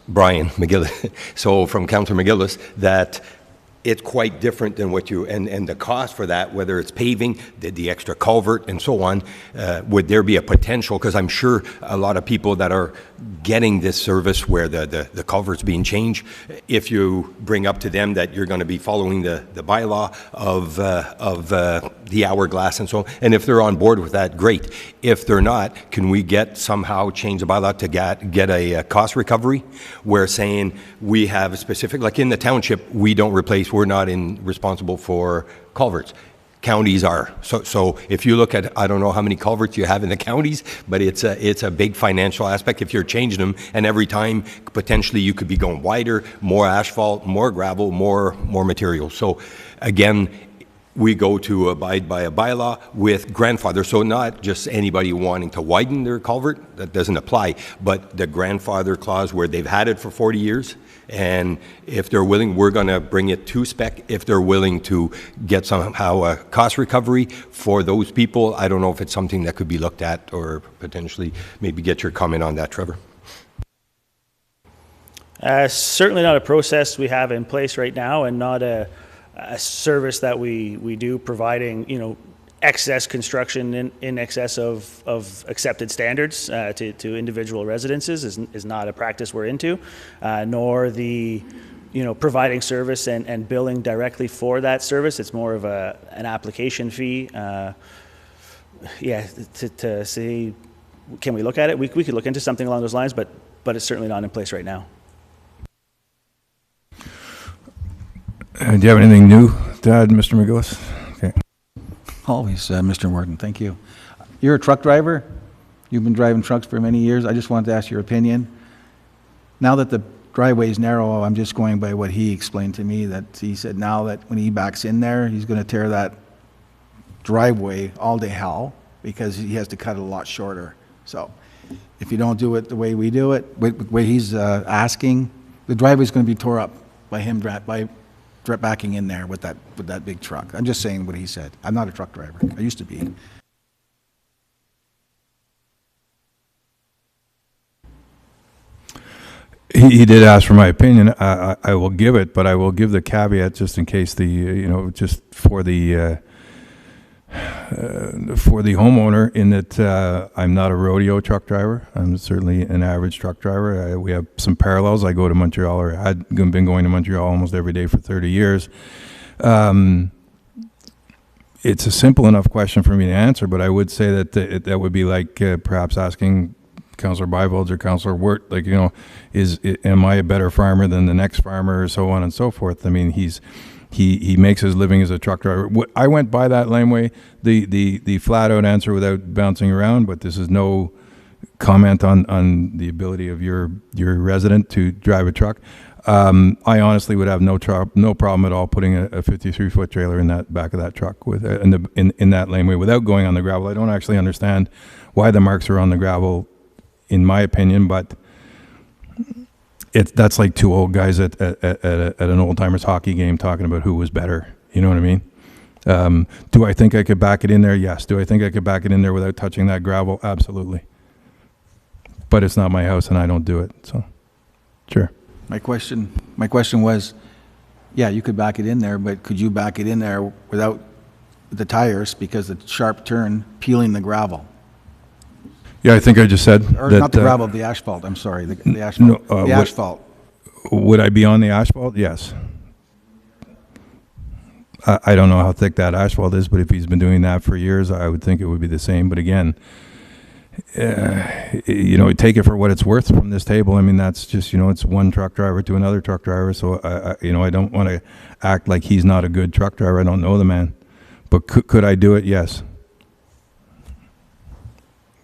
Brian McGillis, so from Councillor McGillis, that it's quite different than what you, and the cost for that, whether it's paving, the extra culvert and so on, would there be a potential, because I'm sure a lot of people that are getting this service where the culvert's being changed, if you bring up to them that you're going to be following the bylaw of the hourglass and so on, and if they're on board with that, great. If they're not, can we somehow change the bylaw to get a cost recovery? We're saying we have a specific, like in the township, we're not responsible for culverts. Counties are. So if you look at, I don't know how many culverts you have in the counties, but it's a big financial aspect if you're changing them, and every time potentially you could be going wider, more asphalt, more gravel, more material. So again, we go to abide by a bylaw with grandfather, so not just anybody wanting to widen their culvert, that doesn't apply, but the grandfather clause where they've had it for 40 years, and if they're willing, we're going to bring it to spec. If they're willing to get somehow a cost recovery for those people, I don't know if it's something that could be looked at, or potentially maybe get your comment on that, Trevor. Certainly not a process we have in place right now, and not a service that we do, providing excess construction in excess of accepted standards to individual residences is not a practice we're into, nor the providing service and billing directly for that service. It's more of an application fee. To see, can we look at it? We could look into something along those lines, but it's certainly not in place right now. Do you have anything new to add, Mr. McGillis? Okay. Always, Mr. Warden. Thank you. You're a truck driver? You've been driving trucks for many years. I just wanted to ask your opinion. Now that the driveway is narrow, I'm just going by what he explained to me, that he said now that when he backs in there, he's going to tear that driveway all to hell because he has to cut it a lot shorter. So if you don't do it the way we do it, the way he's asking, the driveway's going to be tore up by him backing in there with that big truck. I'm just saying what he said. I'm not a truck driver. I used to be. He did ask for my opinion. I will give it, but I will give the caveat just in case just for the homeowner, in that I'm not a rodeo truck driver. I'm certainly an average truck driver. We have some parallels. I go to Montreal, or had been going to Montreal almost every day for 30 years. It's a simple enough question for me to answer, but I would say that that would be like perhaps asking Councillor Byvolds or Councillor Wirt, am I a better farmer than the next farmer, or so on and so forth. I mean, he makes his living as a truck driver. I went by that laneway, the flat out answer without bouncing around, but this is no comment on the ability of your resident to drive a truck. I honestly would have no problem at all putting a 53-foot trailer in that back of that truck with in that laneway without going on the gravel. I don't actually understand why the marks are on the gravel, in my opinion, but that's like two old guys at an old timers hockey game talking about who was better. You know what I mean? Do I think I could back it in there? Yes. Do I think I could back it in there without touching that gravel? Absolutely. But it's not my house and I don't do it. So, sure. My question was, yeah, you could back it in there, but could you back it in there without the tires, because the sharp turn peeling the gravel? Yeah, I think I just said or that, not the gravel, the asphalt. I'm sorry, the asphalt. No, the asphalt. Would I be on the asphalt? Yes. I don't know how thick that asphalt is, but if he's been doing that for years, I would think it would be the same. But again, take it for what it's worth from this table. I mean, that's just, it's one truck driver to another truck driver. So, I don't want to act like he's not a good truck driver. I don't know the man. But could I do it? Yes.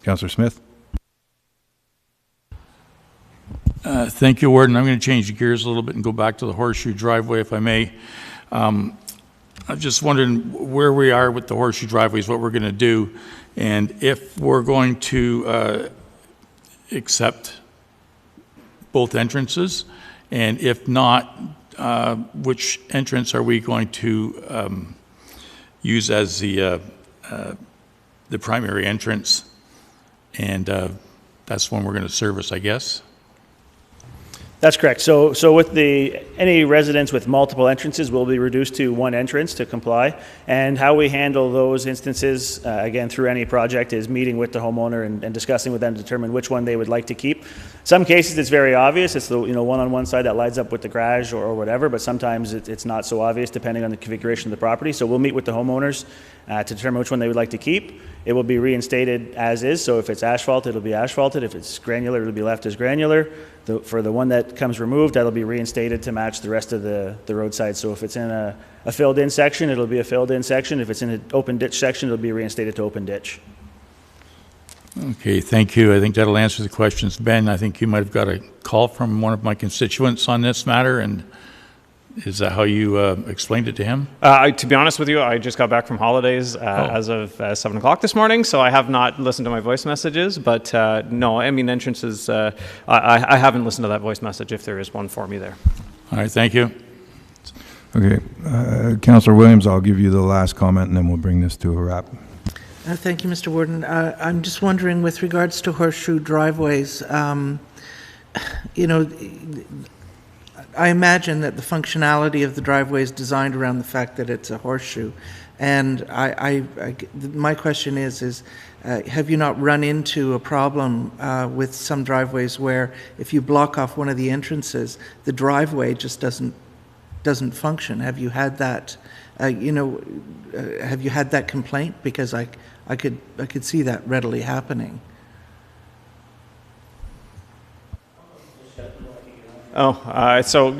Councillor Smith? Thank you, Warden. I'm going to change gears a little bit and go back to the horseshoe driveway, if I may. I'm just wondering where we are with the horseshoe driveways, what we're going to do, and if we're going to accept both entrances, and if not, which entrance are we going to use as the primary entrance? And that's when we're going to service, I guess. That's correct. So with any residents with multiple entrances will be reduced to one entrance to comply. And how we handle those instances, again, through any project, is meeting with the homeowner and discussing with them to determine which one they would like to keep. Some cases it's very obvious. It's the one on one side that lines up with the garage or whatever, but sometimes it's not so obvious depending on the configuration of the property. So we'll meet with the homeowners to determine which one they would like to keep. It will be reinstated as is. So if it's asphalt, it'll be asphalted. If it's granular, it'll be left as granular. For the one that comes removed, that'll be reinstated to match the rest of the roadside. So if it's in a filled-in section, it'll be a filled-in section. If it's in an open ditch section, it'll be reinstated to open ditch. Okay, thank you. I think that'll answer the questions. Ben, I think you might have got a call from one of my constituents on this matter, and is that how you explained it to him? To be honest with you, I just got back from holidays as of 7 o'clock this morning, so I have not listened to my voice messages, but no, I mean, entrances, I haven't listened to that voice message if there is one for me there. All right, thank you. Okay, Councillor Williams, I'll give you the last comment and then we'll bring this to a wrap. Thank you, Mr. Warden. I'm just wondering, with regards to horseshoe driveways, I imagine that the functionality of the driveway is designed around the fact that it's a horseshoe. And my question is have you not run into a problem with some driveways where if you block off one of the entrances, the driveway just doesn't function? Have you had that? Have you had that complaint? Because I could see that readily happening. So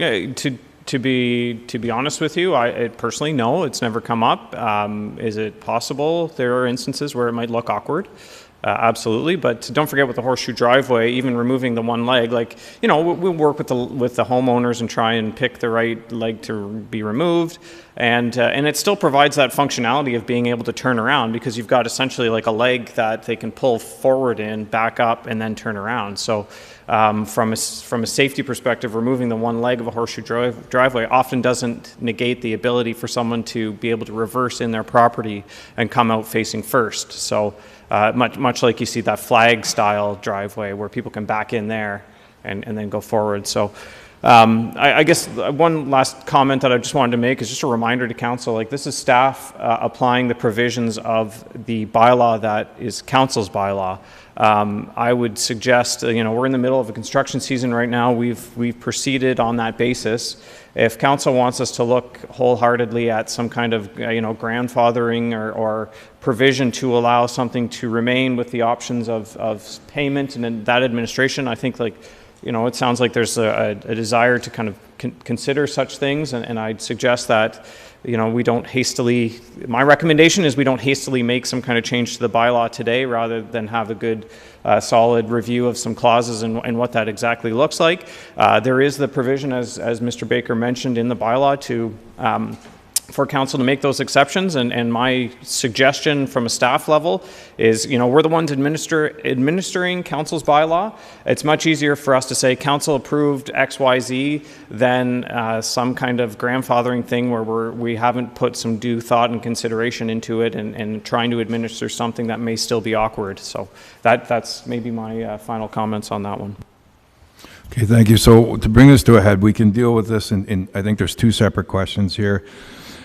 to be honest with you, personally, no, it's never come up. Is it possible? There are instances where it might look awkward. absolutely. But don't forget with the horseshoe driveway, even removing the one leg, like, you know, we work with the homeowners and try and pick the right leg to be removed. And it still provides that functionality of being able to turn around, because you've got essentially like a leg that they can pull forward in, back up, and then turn around. So from a safety perspective, removing the one leg of a horseshoe driveway often doesn't negate the ability for someone to be able to reverse in their property and come out facing first. So much like you see that flag style driveway where people can back in there and then go forward. So I guess one last comment that I just wanted to make is just a reminder to council, like, this is staff applying the provisions of the bylaw that is council's bylaw. I would suggest, you know, we're in the middle of a construction season right now. We've proceeded on that basis. If council wants us to look wholeheartedly at some kind of, you know, grandfathering or provision to allow something to remain with the options of payment and that administration, I think, like, you know, it sounds like there's a desire to kind of consider such things, and I'd suggest that, you know, we don't hastily, my recommendation is we don't hastily make some kind of change to the bylaw today, rather than have a good solid review of some clauses and what that exactly looks like. There is the provision, as Mr. Baker mentioned, in the bylaw to for council to make those exceptions, and my suggestion from a staff level is, you know, we're the ones administering council's bylaw. It's much easier for us to say council approved XYZ than some kind of grandfathering thing where we haven't put some due thought and consideration into it, and trying to administer something that may still be awkward. So that's maybe my final comments on that one. Okay, thank you. So to bring this to a head, we can deal with this in I think there's two separate questions here.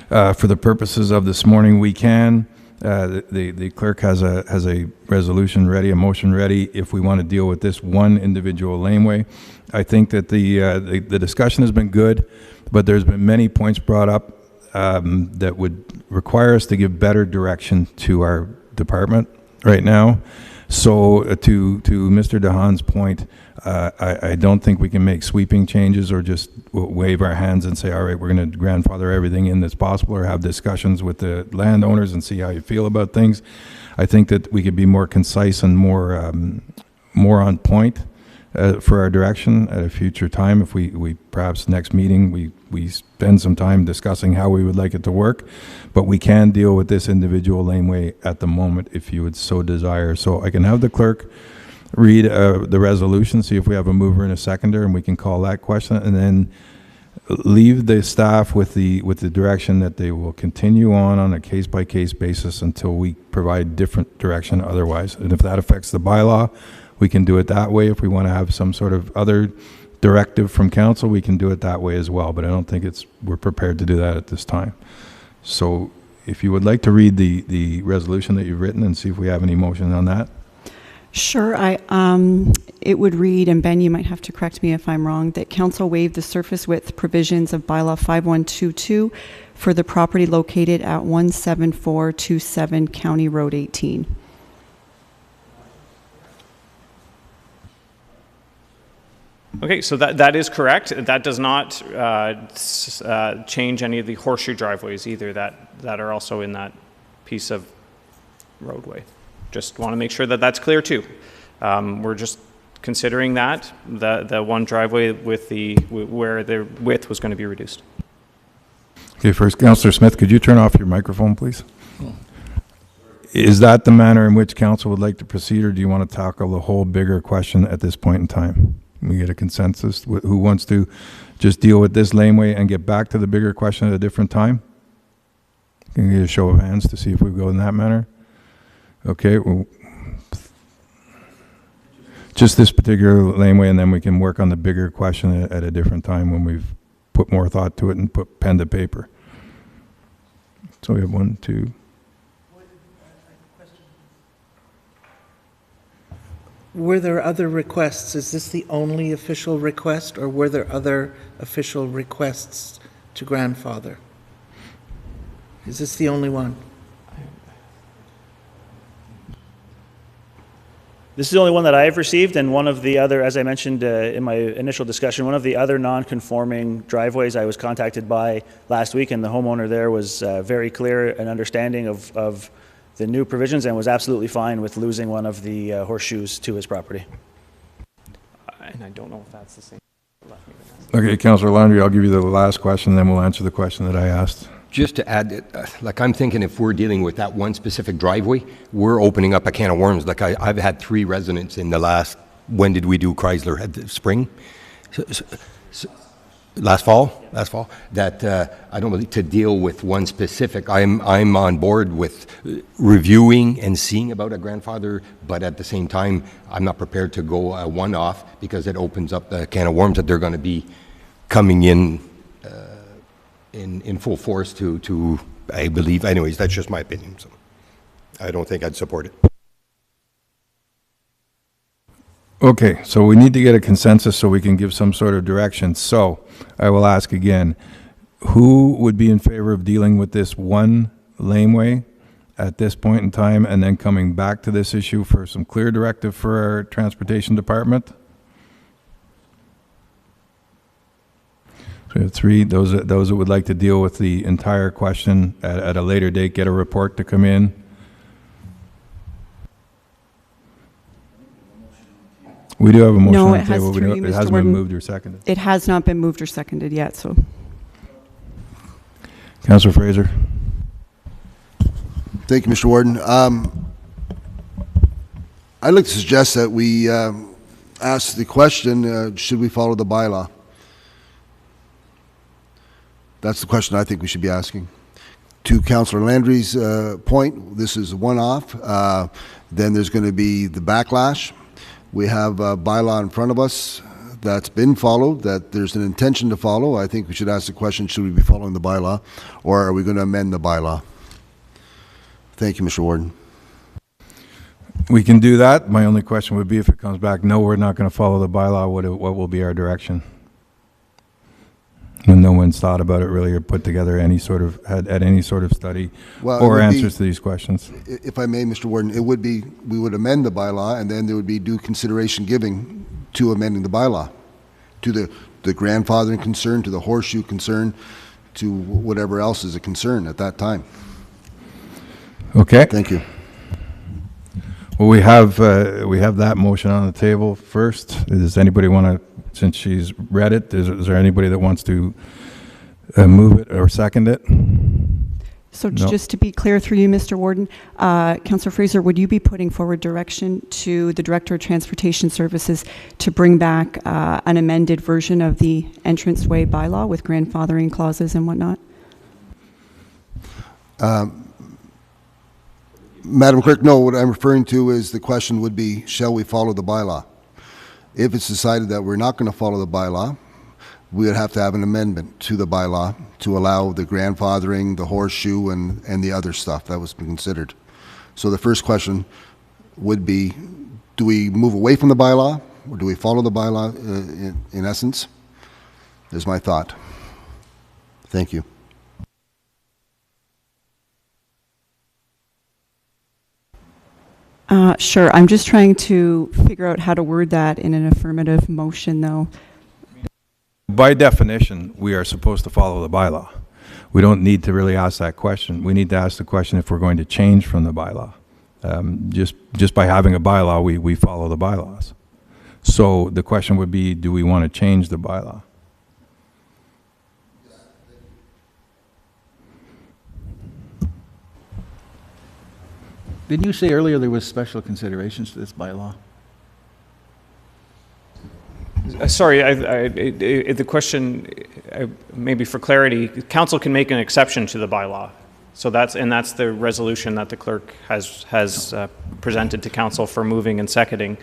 For the purposes of this morning, we can. The clerk has a resolution ready, a motion ready, if we want to deal with this one individual laneway. I think that the discussion has been good, but there's been many points brought up that would require us to give better direction to our department right now. So to Mr. DeHaan's point, I don't think we can make sweeping changes or just wave our hands and say, all right, we're going to grandfather everything in that's possible, or have discussions with the landowners and see how you feel about things. I think that we could be more concise and more on point for our direction at a future time. If we perhaps next meeting we spend some time discussing how we would like it to work, but we can deal with this individual laneway at the moment if you would so desire. So I can have the clerk read the resolution, see if we have a mover and a seconder, and we can call that question, and then leave the staff with the direction that they will continue on a case-by-case basis until we provide different direction otherwise. And if that affects the bylaw, we can do it that way. If we want to have some sort of other directive from council, we can do it that way as well, but I don't think we're prepared to do that at this time. So if you would like to read the resolution that you've written and see if we have any motion on that. Sure. It would read, and Ben, you might have to correct me if I'm wrong, that council waive the surface width provisions of bylaw 5122 for the property located at 17427 County Road 18. Okay, so that is correct. That does not change any of the horseshoe driveways either that are also in that piece of roadway. Just want to make sure that that's clear too. We're just considering that the one driveway with where the width was going to be reduced. Okay, first, Councillor Smith, could you turn off your microphone, please? Is that the manner in which council would like to proceed, or do you want to tackle the whole bigger question at this point in time? We get a consensus. Who wants to just deal with this laneway and get back to the bigger question at a different time? Can we get a show of hands to see if we go in that manner? Okay, well, just this particular laneway, and then we can work on the bigger question at a different time when we've put more thought to it and put pen to paper. So we have 1, 2. Were there other requests? Is this the only official request, or were there other official requests to grandfather? Is this the only one? This is the only one that I've received, and one of the other, as I mentioned in my initial discussion, one of the other non-conforming driveways I was contacted by last week, and the homeowner there was very clear and understanding of new provisions and was absolutely fine with losing one of the horseshoes to his property. And I don't know if that's the same. Okay, Councillor Landry, I'll give you the last question, then we'll answer the question that I asked. Just to add, like I'm thinking if we're dealing with that one specific driveway, we're opening up a can of worms. Like I've had 3 residents in the last, when did we do Chrysler? At the spring? Last fall, that I don't believe to deal with one specific. I'm on board with reviewing and seeing about a grandfather, but at the same time, I'm not prepared to go one-off because it opens up the can of worms that they're going to be coming in full force to, I believe. Anyways, that's just my opinion. So I don't think I'd support it. Okay, so we need to get a consensus so we can give some sort of direction. So I will ask again, who would be in favor of dealing with this one laneway at this point in time and then coming back to this issue for some clear directive for our transportation department? So we have 3. Those that would like to deal with the entire question at a later date, get a report to come in. We do have a motion on the table. It hasn't been moved or seconded. It has not been moved or seconded yet, so. Councillor Fraser. Thank you, Mr. Warden. I'd like to suggest that we ask the question, should we follow the bylaw? That's the question I think we should be asking. To Councillor Landry's point, this is a one-off. Then there's going to be the backlash. We have a bylaw in front of us that's been followed, that there's an intention to follow. I think we should ask the question, should we be following the bylaw, or are we going to amend the bylaw? Thank you, Mr. Warden. We can do that. My only question would be if it comes back, no, we're not going to follow the bylaw, what will be our direction? When no one's thought about it really or put together any sort of, had any sort of study or answers to these questions. If I may, Mr. Warden, it would be, we would amend the bylaw and then there would be due consideration giving to amending the bylaw, to the grandfathering concern, to the horseshoe concern, to whatever else is a concern at that time. Okay. Thank you. Well, we have that motion on the table first. Does anybody want to, since she's read it, is there anybody that wants to move it or second it? So just to be clear through you, Mr. Warden, Councillor Fraser, would you be putting forward direction to the Director of Transportation Services to bring back an amended version of the entranceway bylaw with grandfathering clauses and whatnot? Madam Clerk, no, what I'm referring to is the question would be, shall we follow the bylaw? If it's decided that we're not going to follow the bylaw, we would have to have an amendment to the bylaw to allow the grandfathering, the horseshoe, and the other stuff that was considered. So the first question would be, do we move away from the bylaw, or do we follow the bylaw in essence? Is my thought. Thank you. Sure. I'm just trying to figure out how to word that in an affirmative motion, though. By definition, we are supposed to follow the bylaw. We don't need to really ask that question. We need to ask the question if we're going to change from the bylaw. Just by having a bylaw, we follow the bylaws. So the question would be, do we want to change the bylaw? Didn't you say earlier there was special considerations to this bylaw? Sorry, the question, maybe for clarity, council can make an exception to the bylaw. So that's the resolution that the clerk has presented to council for moving and seconding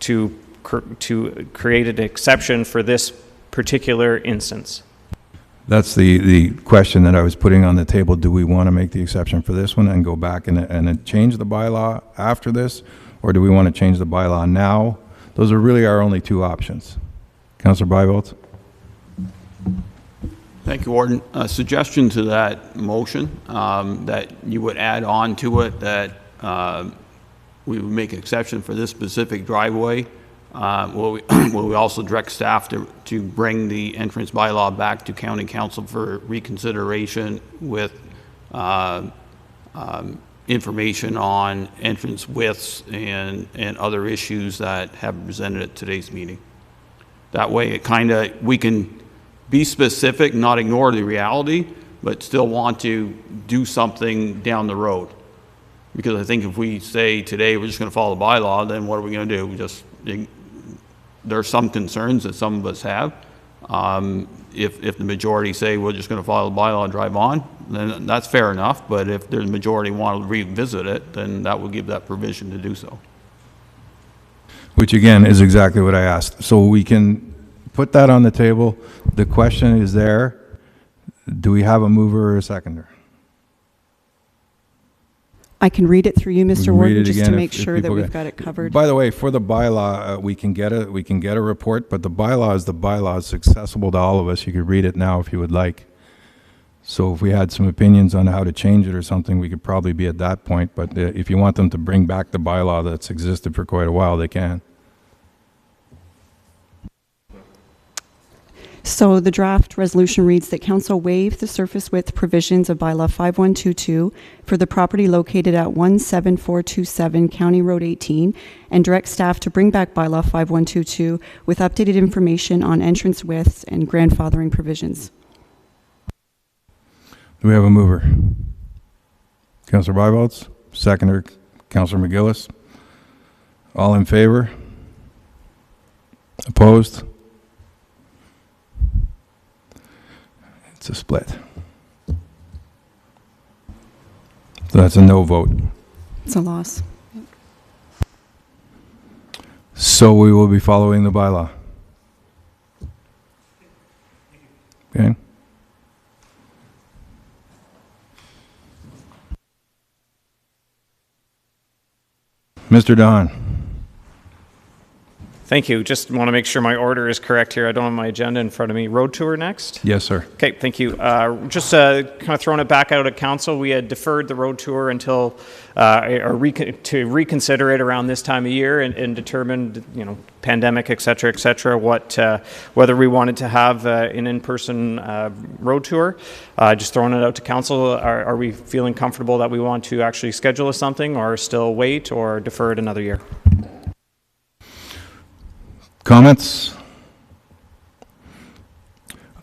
to create an exception for this particular instance. That's the question that I was putting on the table. Do we want to make the exception for this one and go back and change the bylaw after this? Or do we want to change the bylaw now? Those are really our only 2 options. Councillor Byveld? Thank you, Warden. A suggestion to that motion that you would add on to it that we would make an exception for this specific driveway. Will we also direct staff to bring the entrance bylaw back to County Council for reconsideration with information on entrance widths and other issues that have been presented at today's meeting. That way we can be specific, not ignore the reality, but still want to do something down the road. Because I think if we say today we're just going to follow the bylaw, then what are we going to do? There are some concerns that some of us have. If the majority say we're just going to follow the bylaw and drive on, then that's fair enough. But if the majority want to revisit it, then that will give that provision to do so. Which again is exactly what I asked. So we can put that on the table. The question is there. Do we have a mover or a seconder? I can read it through you, Mr. Warden, just to make if sure that people we've got it covered. By the way, for the bylaw, we can get a report, but the bylaw is the bylaw. It's accessible to all of us. You could read it now if you would like. So if we had some opinions on how to change it or something, we could probably be at that point. But if you want them to bring back the bylaw that's existed for quite a while, they can. So the draft resolution reads that council waive the surface width provisions of bylaw 5122 for the property located at 17427 County Road 18 and direct staff to bring back bylaw 5122 with updated information on entrance widths and grandfathering provisions. Do we have a mover? Councillor Byvalds, seconder, Councillor McGillis. All in favor? Opposed? It's a split. So that's a no vote. It's a loss. So we will be following the bylaw. Okay. Mr. Don. Thank you. Just want to make sure my order is correct here. I don't have my agenda in front of me. Road tour next? Yes, sir. Okay, thank you. Just kind of throwing it back out at council, we had deferred the road tour until, to reconsider it around this time of year and determined, pandemic, et cetera, whether we wanted to have an in-person road tour. Just throwing it out to council, are we feeling comfortable that we want to actually schedule something or still wait or defer it another year? Comments?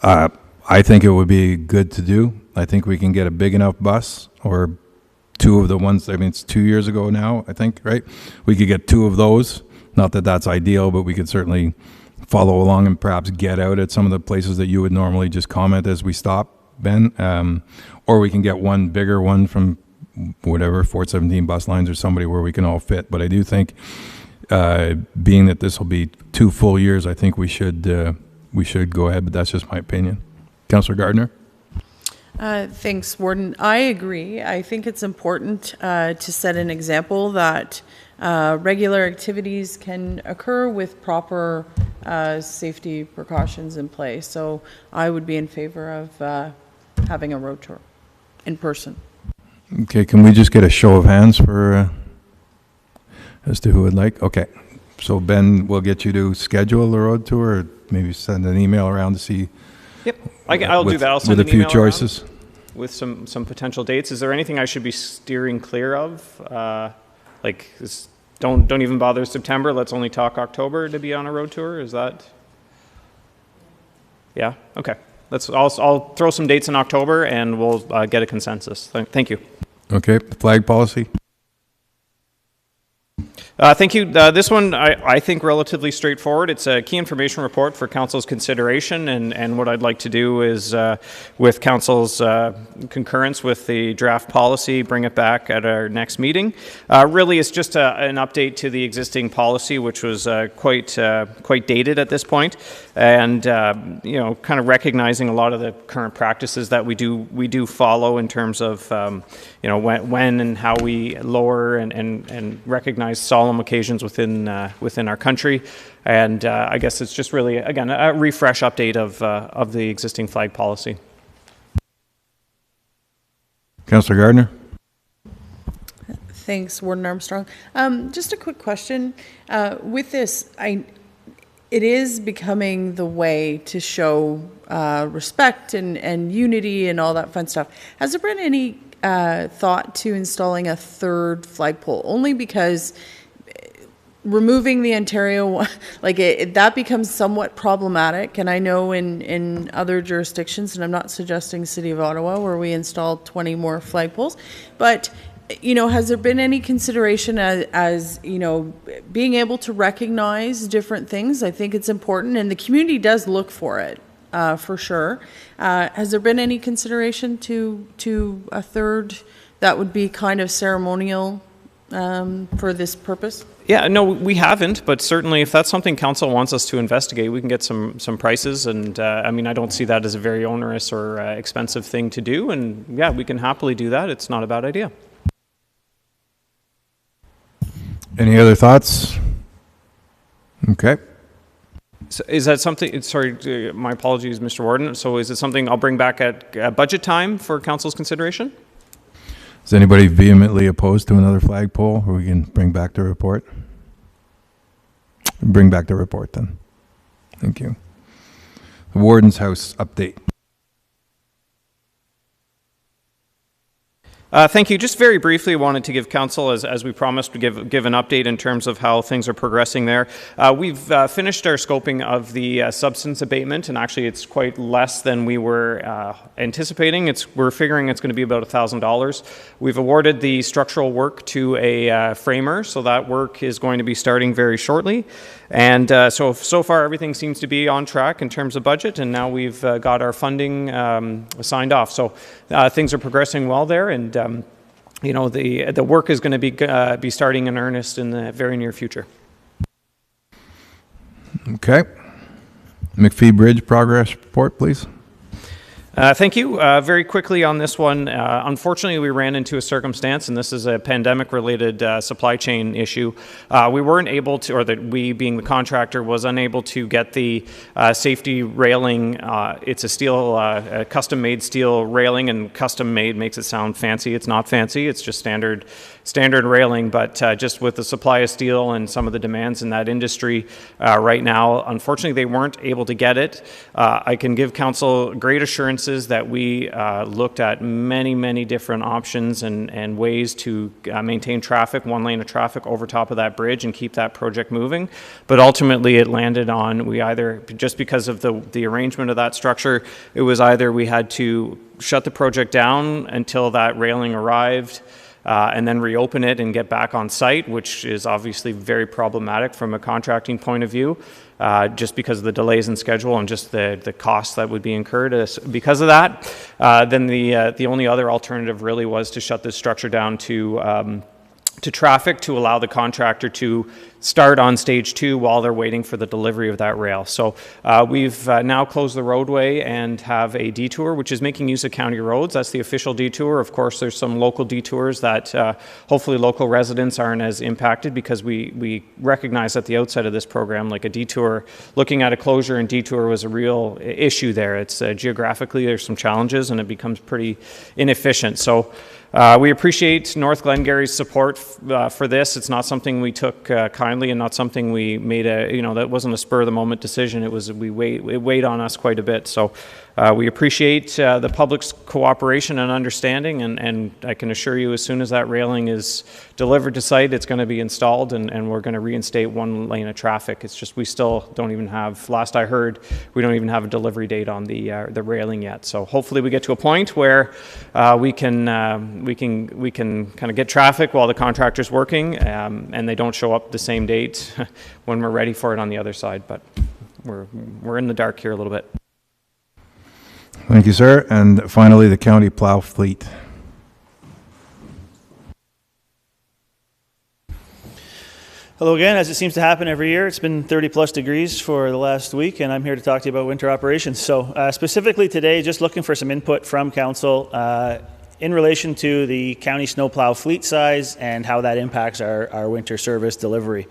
I think it would be good to do. I think we can get a big enough bus or two of the ones, it's 2 years ago now, I think, right? We could get two of those. Not that that's ideal, but we could certainly follow along and perhaps get out at some of the places that you would normally just comment as we stop, Ben. Or we can get one bigger one from whatever, 417 bus lines or somebody where we can all fit. But I do think being that this will be 2 full years, I think we should go ahead, but that's just my opinion. Councillor Gardner? Thanks, Warden. I agree. I think it's important to set an example that regular activities can occur with proper safety precautions in place. So I would be in favor of having a road tour in person. Okay, can we just get a show of hands for as to who would like? Okay, so Ben, we'll get you to schedule the road tour, or maybe send an email around to see. Yep, I'll do that. I'll send with a few choices with some potential dates. Is there anything I should be steering clear of? Don't even bother September. Let's only talk October to be on a road tour. Is that? Yeah. Okay. I'll throw some dates in October, and we'll get a consensus. Thank you. Okay. Flag policy. Thank you. This one, I think, relatively straightforward. It's a key information report for Council's consideration, and what I'd like to do is, with Council's concurrence with the draft policy, bring it back at our next meeting. Really, it's just an update to the existing policy, which was quite dated at this point, and kind of recognizing a lot of the current practices that we do follow in terms of when and how we lower and recognize solemn occasions within our country, and I guess it's just really, again, a refresh update of the existing flag policy. Councillor Gardner. Thanks, Warden Armstrong. Just a quick question. With this, it is becoming the way to show respect and unity and all that fun stuff. Has there been any thought to installing a third flagpole? Only because removing the Ontario, like that becomes somewhat problematic. And I know in other jurisdictions, and I'm not suggesting City of Ottawa where we installed 20 more flagpoles, but has there been any consideration as being able to recognize different things? I think it's important, and the community does look for it, for sure. Has there been any consideration to a third that would be kind of ceremonial for this purpose? Yeah, no, we haven't, but certainly if that's something council wants us to investigate, we can get some prices, and I mean, I don't see that as a very onerous or expensive thing to do, and yeah, we can happily do that. It's not a bad idea. Any other thoughts? Okay. So is that something, sorry, my apologies, Mr. Warden. So is it something I'll bring back at budget time for council's consideration? Is anybody vehemently opposed to another flagpole, or we can bring back the report? Bring back the report then. Thank you. The Warden's House update. Thank you. Just very briefly, wanted to give council, as we promised, to give an update in terms of how things are progressing there. We've finished our scoping of the substance abatement, and actually it's quite less than we were anticipating. We're figuring it's going to be about $1,000. We've awarded the structural work to a framer, so that work is going to be starting very shortly. And so far everything seems to be on track in terms of budget, and now we've got our funding signed off. So things are progressing well there, and the work is going to be starting in earnest in the very near future. Okay. Mcphee Bridge progress report, please. Thank you. Very quickly on this one, unfortunately we ran into a circumstance, and this is a pandemic-related supply chain issue. We weren't able to, or we being the contractor was unable to get the safety railing. It's a steel, custom-made steel railing, and custom-made makes it sound fancy. It's not fancy. It's just standard railing, but just with the supply of steel and some of the demands in that industry right now, unfortunately they weren't able to get it. I can give council great assurance that we looked at many different options and ways to maintain traffic, one lane of traffic over top of that bridge and keep that project moving. But ultimately it landed on, we either, just because of the arrangement of that structure, it was either we had to shut the project down until that railing arrived, and then reopen it and get back on site, which is obviously very problematic from a contracting point of view, just because of the delays in schedule and just the costs that would be incurred because of that. Then the only other alternative really was to shut this structure down to traffic, to allow the contractor to start on stage 2 while they're waiting for the delivery of that rail. So we've now closed the roadway and have a detour, which is making use of county roads. That's the official detour. Of course, there's some local detours that hopefully local residents aren't as impacted, because we recognize at the outset of this program, like a detour, looking at a closure and detour was a real issue there. It's geographically, there's some challenges and it becomes pretty inefficient. So we appreciate North Glengarry's support for this. It's not something we took kindly, and not something we made that wasn't a spur of the moment decision. It weighed on us quite a bit. So we appreciate the public's cooperation and understanding, and I can assure you, as soon as that railing is delivered to site, it's going to be installed, and we're going to reinstate one lane of traffic. It's just we still don't even have, last I heard, we don't even have a delivery date on the railing yet. So hopefully we get to a point where we can kind of get traffic while the contractor's working, and they don't show up the same date when we're ready for it on the other side. But we're in the dark here a little bit. Thank you, sir. And finally, the county plow fleet. Hello again. As it seems to happen every year, it's been 30+ degrees for the last week, and I'm here to talk to you about winter operations. So specifically today, just looking for some input from council in relation to the county snowplow fleet size and how that impacts our winter service delivery.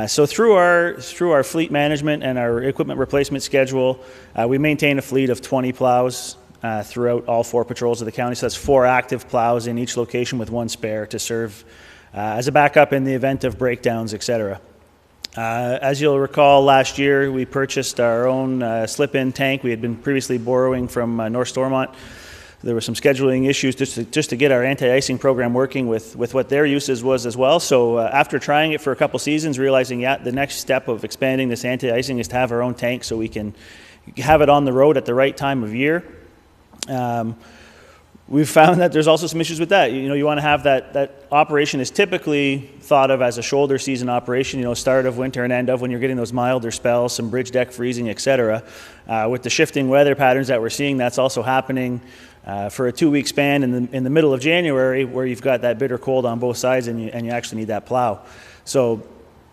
So through our fleet management and our equipment replacement schedule, we maintain a fleet of 20 plows throughout all 4 patrols of the county. So that's 4 active plows in each location with 1 spare to serve as a backup in the event of breakdowns, etc. As you'll recall, last year we purchased our own slip-in tank. We had been previously borrowing from North Stormont. There were some scheduling issues just to get our anti-icing program working with what their uses was as well. So after trying it for a couple seasons, realizing, the next step of expanding this anti-icing is to have our own tank so we can have it on the road at the right time of year. We've found that there's also some issues with that. You want to have that operation is typically thought of as a shoulder season operation, start of winter and end of when you're getting those milder spells, some bridge deck freezing, etc. With the shifting weather patterns that we're seeing, that's also happening for a 2-week span in the middle of January, where you've got that bitter cold on both sides and you actually need that plow. So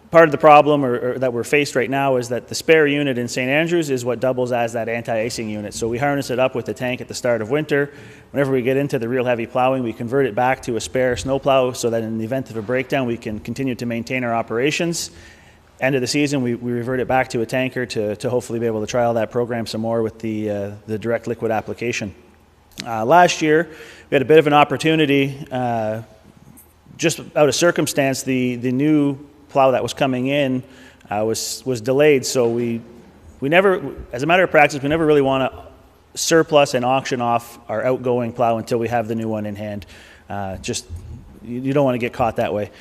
part of the problem or that we're faced right now is that the spare unit in St. Andrews is what doubles as that anti-icing unit. So we harness it up with the tank at the start of winter. Whenever we get into the real heavy plowing, we convert it back to a spare snowplow so that in the event of a breakdown, we can continue to maintain our operations. End of the season, we revert it back to a tanker to hopefully be able to trial that program some more with the direct liquid application. Last year, we had a bit of an opportunity, just out of circumstance, the new plow that was coming in was delayed, so we never, as a matter of practice, we never really want to surplus and auction off our outgoing plow until we have the new one in hand. You don't want to get caught that way.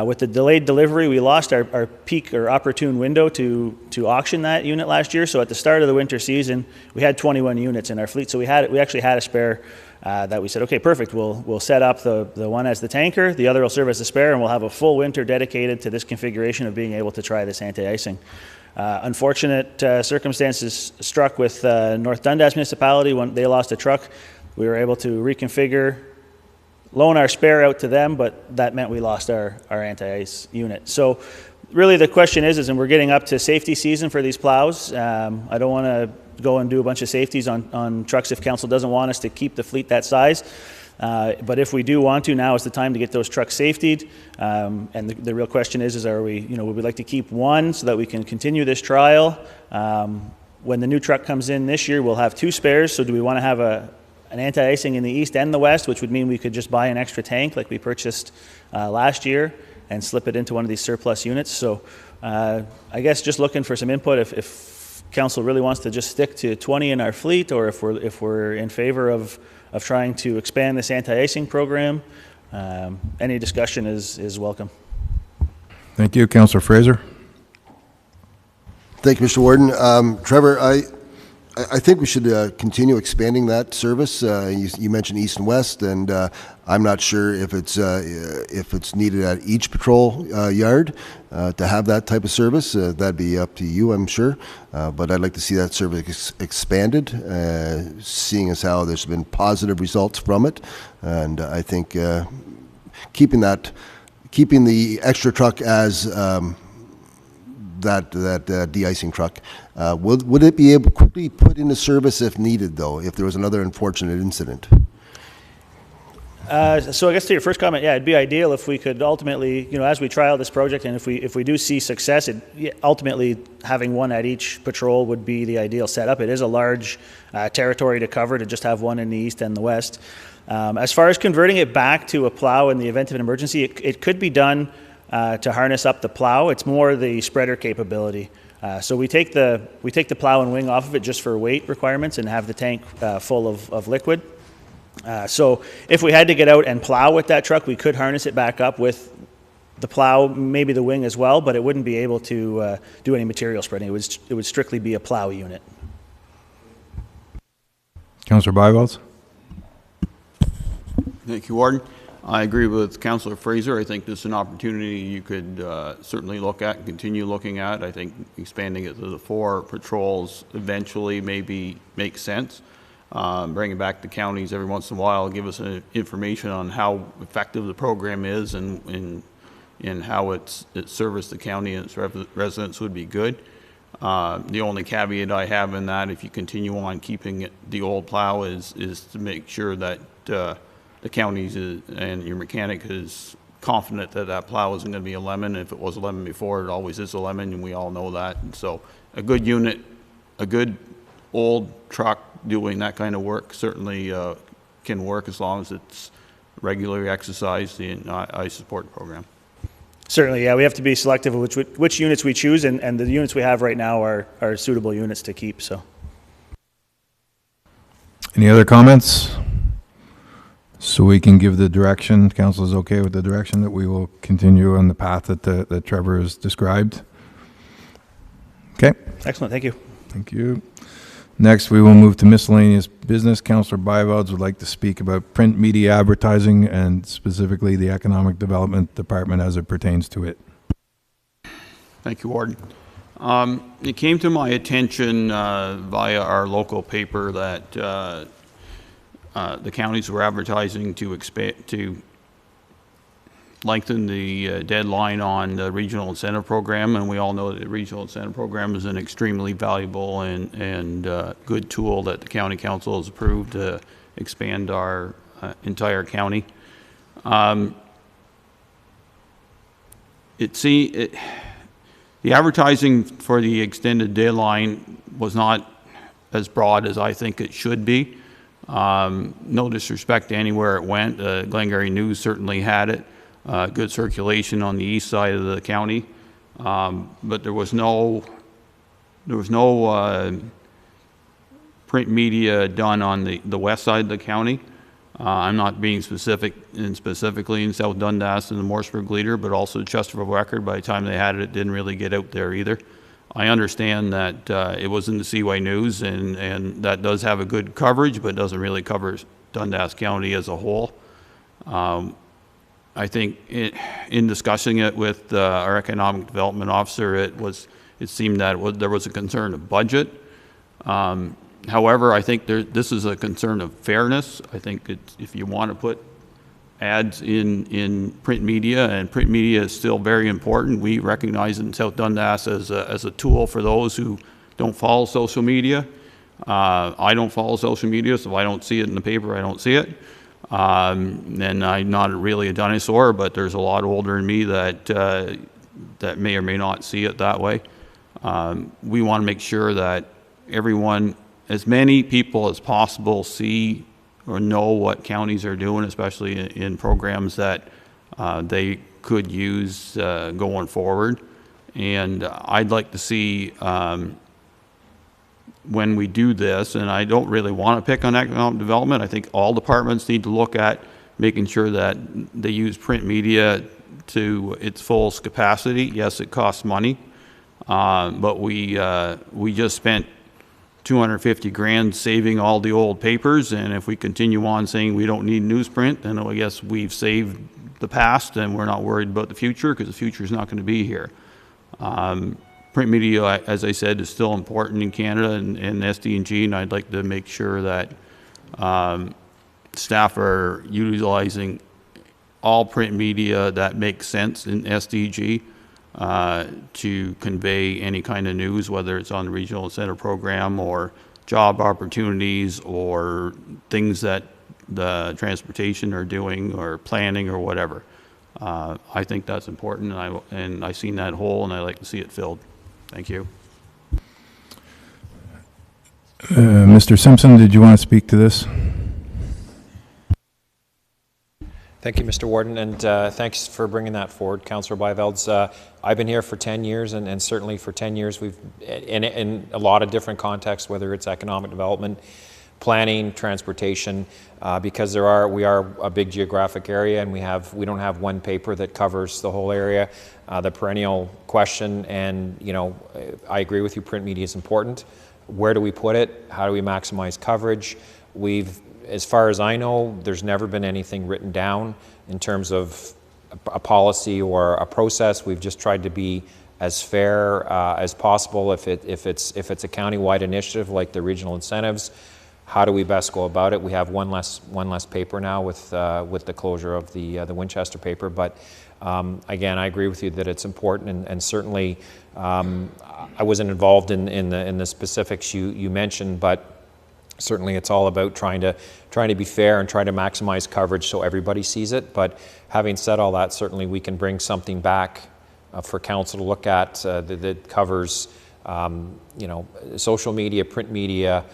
With the delayed delivery, we lost our peak or opportune window to auction that unit last year. So at the start of the winter season, we had 21 units in our fleet. So we actually had a spare that we said, okay, perfect. We'll set up the one as the tanker, the other will serve as the spare, and we'll have a full winter dedicated to this configuration of being able to try this anti-icing. Unfortunate circumstances struck with North Dundas Municipality when they lost a truck. We were able to reconfigure, loan our spare out to them, but that meant we lost our anti-ice unit. So really the question is, and we're getting up to safety season for these plows. I don't want to go and do a bunch of safeties on trucks if council doesn't want us to keep the fleet that size. But if we do want to, now is the time to get those trucks safetied. And the real question is would we like to keep one so that we can continue this trial? When the new truck comes in this year, we'll have 2 spares. So do we want to have an anti-icing in the east and the west, which would mean we could just buy an extra tank like we purchased last year and slip it into one of these surplus units? So I guess just looking for some input if council really wants to just stick to 20 in our fleet, or if we're in favor of trying to expand this anti-icing program. Any discussion is welcome. Thank you. Councillor Fraser. Thank you, Mr. Warden. Trevor, I think we should continue expanding that service. You mentioned east and west, and I'm not sure if it's needed at each patrol yard to have that type of service. That'd be up to you, I'm sure. But I'd like to see that service expanded, seeing as how there's been positive results from it. And I think keeping the extra truck as that de-icing truck. Would it be able to quickly put into service if needed, though, if there was another unfortunate incident? So I guess to your first comment, it'd be ideal if we could ultimately, as we trial this project, and if we do see success, ultimately having one at each patrol would be the ideal setup. It is a large territory to cover to just have one in the east and the west. As far as converting it back to a plow in the event of an emergency, it could be done to harness up the plow. It's more the spreader capability. So we take the plow and wing off of it just for weight requirements and have the tank full of liquid. So if we had to get out and plow with that truck, we could harness it back up with the plow, maybe the wing as well, but it wouldn't be able to do any material spreading. It would strictly be a plow unit. Councillor Byvelds. Thank you, Warden. I agree with Councillor Fraser. I think this is an opportunity you could certainly look at and continue looking at. I think expanding it to the 4 patrols eventually maybe makes sense. Bringing back the counties every once in a while, give us information on how effective the program is and how it serviced the county and its residents would be good. The only caveat I have in that, if you continue on keeping the old plow, is to make sure that the counties and your mechanic is confident that that plow isn't going to be a lemon. If it was a lemon before, it always is a lemon, and we all know that. And so a good unit, a good old truck doing that kind of work certainly can work as long as it's regularly exercised, and I support the program. Certainly, yeah. We have to be selective of which units we choose, and the units we have right now are suitable units to keep. So. Any other comments? So we can give the direction, council is okay with the direction that we will continue on the path that Trevor has described? Okay. Excellent, thank you. Thank you. Next, we will move to miscellaneous business. Councillor Bivalds would like to speak about print media advertising and specifically the Economic Development Department as it pertains to it. Thank you, Warden. It came to my attention via our local paper that the counties were advertising to lengthen the deadline on the regional incentive program, and we all know that the regional incentive program is an extremely valuable and good tool that the county council has approved to expand our entire county. The advertising for the extended deadline was not as broad as I think it should be. No disrespect to anywhere it went. Glengarry News certainly had it. Good circulation on the east side of the county, but there was no print media done on the west side of the county. I'm not being specifically in South Dundas and the Morrisburg Leader, but also the Chesterfield Record. By the time they had it, it didn't really get out there either. I understand that it was in the Seaway News, and that does have a good coverage, but doesn't really cover Dundas County as a whole. I think in discussing it with our economic development officer, it seemed that there was a concern of budget. However, I think this is a concern of fairness. I think if you want to put ads in print media, and print media is still very important. We recognize it in South Dundas as a tool for those who don't follow social media. I don't follow social media, so if I don't see it in the paper, I don't see it. And I'm not really a dinosaur, but there's a lot older than me that may or may not see it that way. We want to make sure that everyone, as many people as possible, see or know what counties are doing, especially in programs that they could use going forward. And I'd like to see when we do this, and I don't really want to pick on economic development, I think all departments need to look at making sure that they use print media to its fullest capacity. Yes, it costs money, but we just spent 250 grand saving all the old papers, and if we continue on saying we don't need newsprint, then I guess we've saved the past and we're not worried about the future, because the future is not going to be here. Print media, as I said, is still important in Canada and SDG, and I'd like to make sure that staff are utilizing all print media that makes sense in SDG to convey any kind of news, whether it's on the regional incentive program or job opportunities or things that the transportation are doing or planning or whatever. I think that's important, and I've seen that hole, and I like to see it filled. Thank you. Mr. Simpson, did you want to speak to this? Thank you, Mr. Warden, and thanks for bringing that forward, Councillor Bivalds. I've been here for 10 years, and certainly for 10 years we've, in a lot of different contexts, whether it's economic development, planning, transportation, because we are a big geographic area, and we don't have one paper that covers the whole area. The perennial question, and I agree with you, print media is important. Where do we put it? How do we maximize coverage? As far as I know, there's never been anything written down in terms of a policy or a process. We've just tried to be as fair as possible. If it's a county-wide initiative like the regional incentives, how do we best go about it? We have one less paper now with the closure of the Winchester paper. But again, I agree with you that it's important, and certainly I wasn't involved in the specifics you mentioned, but certainly it's all about trying to be fair and trying to maximize coverage so everybody sees it. But having said all that, certainly we can bring something back for council to look at that covers social media, print media,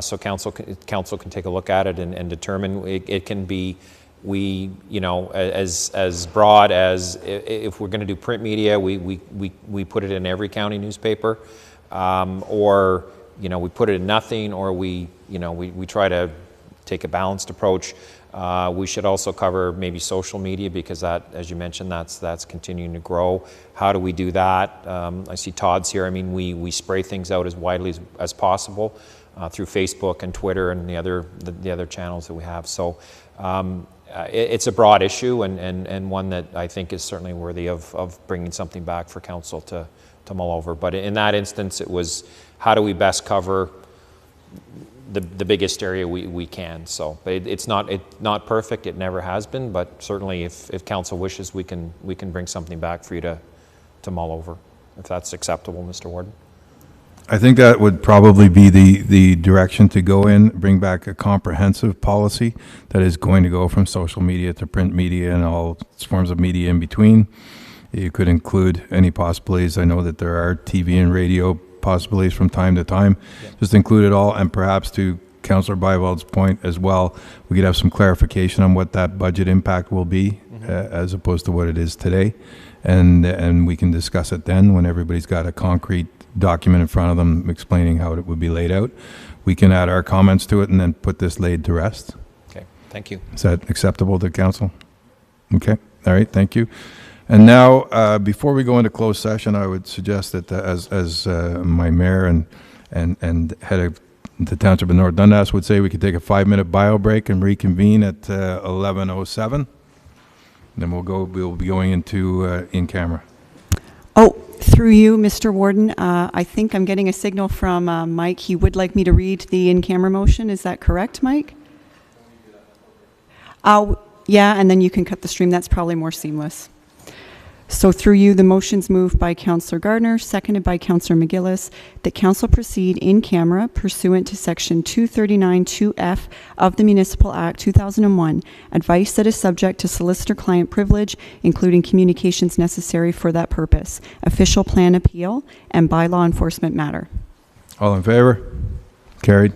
so council can take a look at it and determine it can be we, you know, as broad as if we're going to do print media, we put it in every county newspaper, or, you know, we put it in nothing, or we try to take a balanced approach. We should also cover maybe social media, because that, as you mentioned, that's continuing to grow. How do we do that? I see Todd's here. I mean, we spray things out as widely as possible through Facebook and Twitter and the other channels that we have. So it's a broad issue, and one that I think is certainly worthy of bringing something back for council to mull over. But in that instance, it was, how do we best cover the biggest area we can. So, but it's not perfect. It never has been. But certainly, if council wishes, we can bring something back for you to mull over, if that's acceptable, Mr. Warden. I think that would probably be the direction to go in, bring back a comprehensive policy that is going to go from social media to print media and all forms of media in between. You could include any possibilities. I know that there are TV and radio possibilities from time to time. Just include it all, and perhaps to Councillor Bivald's point as well, we could have some clarification on what that budget impact will be as opposed to what it is today. And we can discuss it then when everybody's got a concrete document in front of them explaining how it would be laid out. We can add our comments to it and then put this laid to rest. Okay, thank you. Is that acceptable to council? Okay, all right, thank you. And now, before we go into closed session, I would suggest that as my mayor and head of the Township of North Dundas would say, we could take a 5-minute bio break and reconvene at 11:07. Then we'll be going into in camera. Oh, through you, Mr. Warden, I think I'm getting a signal from Mike. He would like me to read the in-camera motion. Is that correct, Mike? Yeah, and then you can cut the stream. That's probably more seamless. So through you, the motion's moved by Councillor Gardner, seconded by Councillor McGillis, that council proceed in camera pursuant to section 239(2)(f) of the Municipal Act 2001, advice that is subject to solicitor-client privilege, including communications necessary for that purpose, official plan appeal, and bylaw enforcement matter. All in favor? Carried.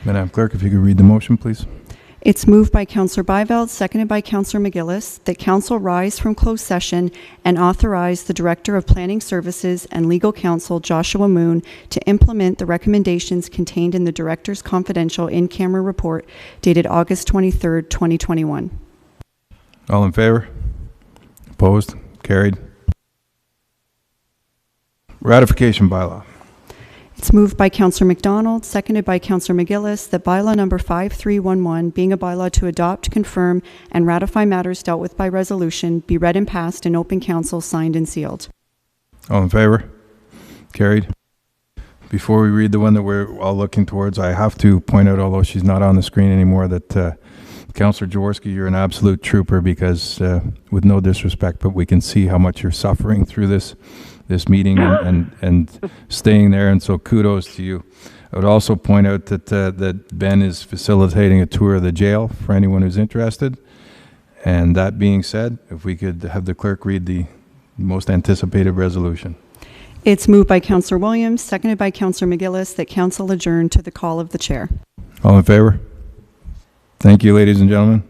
Madam Clerk, if you could read the motion, please. It's moved by Councillor Byveld, seconded by Councillor McGillis, that Council rise from closed session and authorize the Director of Planning Services and Legal Counsel, Joshua Moon, to implement the recommendations contained in the Director's confidential in-camera report dated August 23rd, 2021. All in favor? Opposed? Carried. Ratification bylaw. It's moved by Councillor MacDonald, seconded by Councillor McGillis, that bylaw number 5311, being a bylaw to adopt, confirm, and ratify matters dealt with by resolution, be read and passed in open council, signed and sealed. All in favor? Carried. Before we read the one that we're all looking towards, I have to point out, although she's not on the screen anymore, that Councillor Jaworski, you're an absolute trooper because, with no disrespect, but we can see how much you're suffering through this meeting and staying there, and so kudos to you. I would also point out that Ben is facilitating a tour of the jail for anyone who's interested. And that being said, if we could have the clerk read the most anticipated resolution. It's moved by Councillor Williams, seconded by Councillor McGillis, that council adjourn to the call of the chair. All in favor? Thank you, ladies and gentlemen.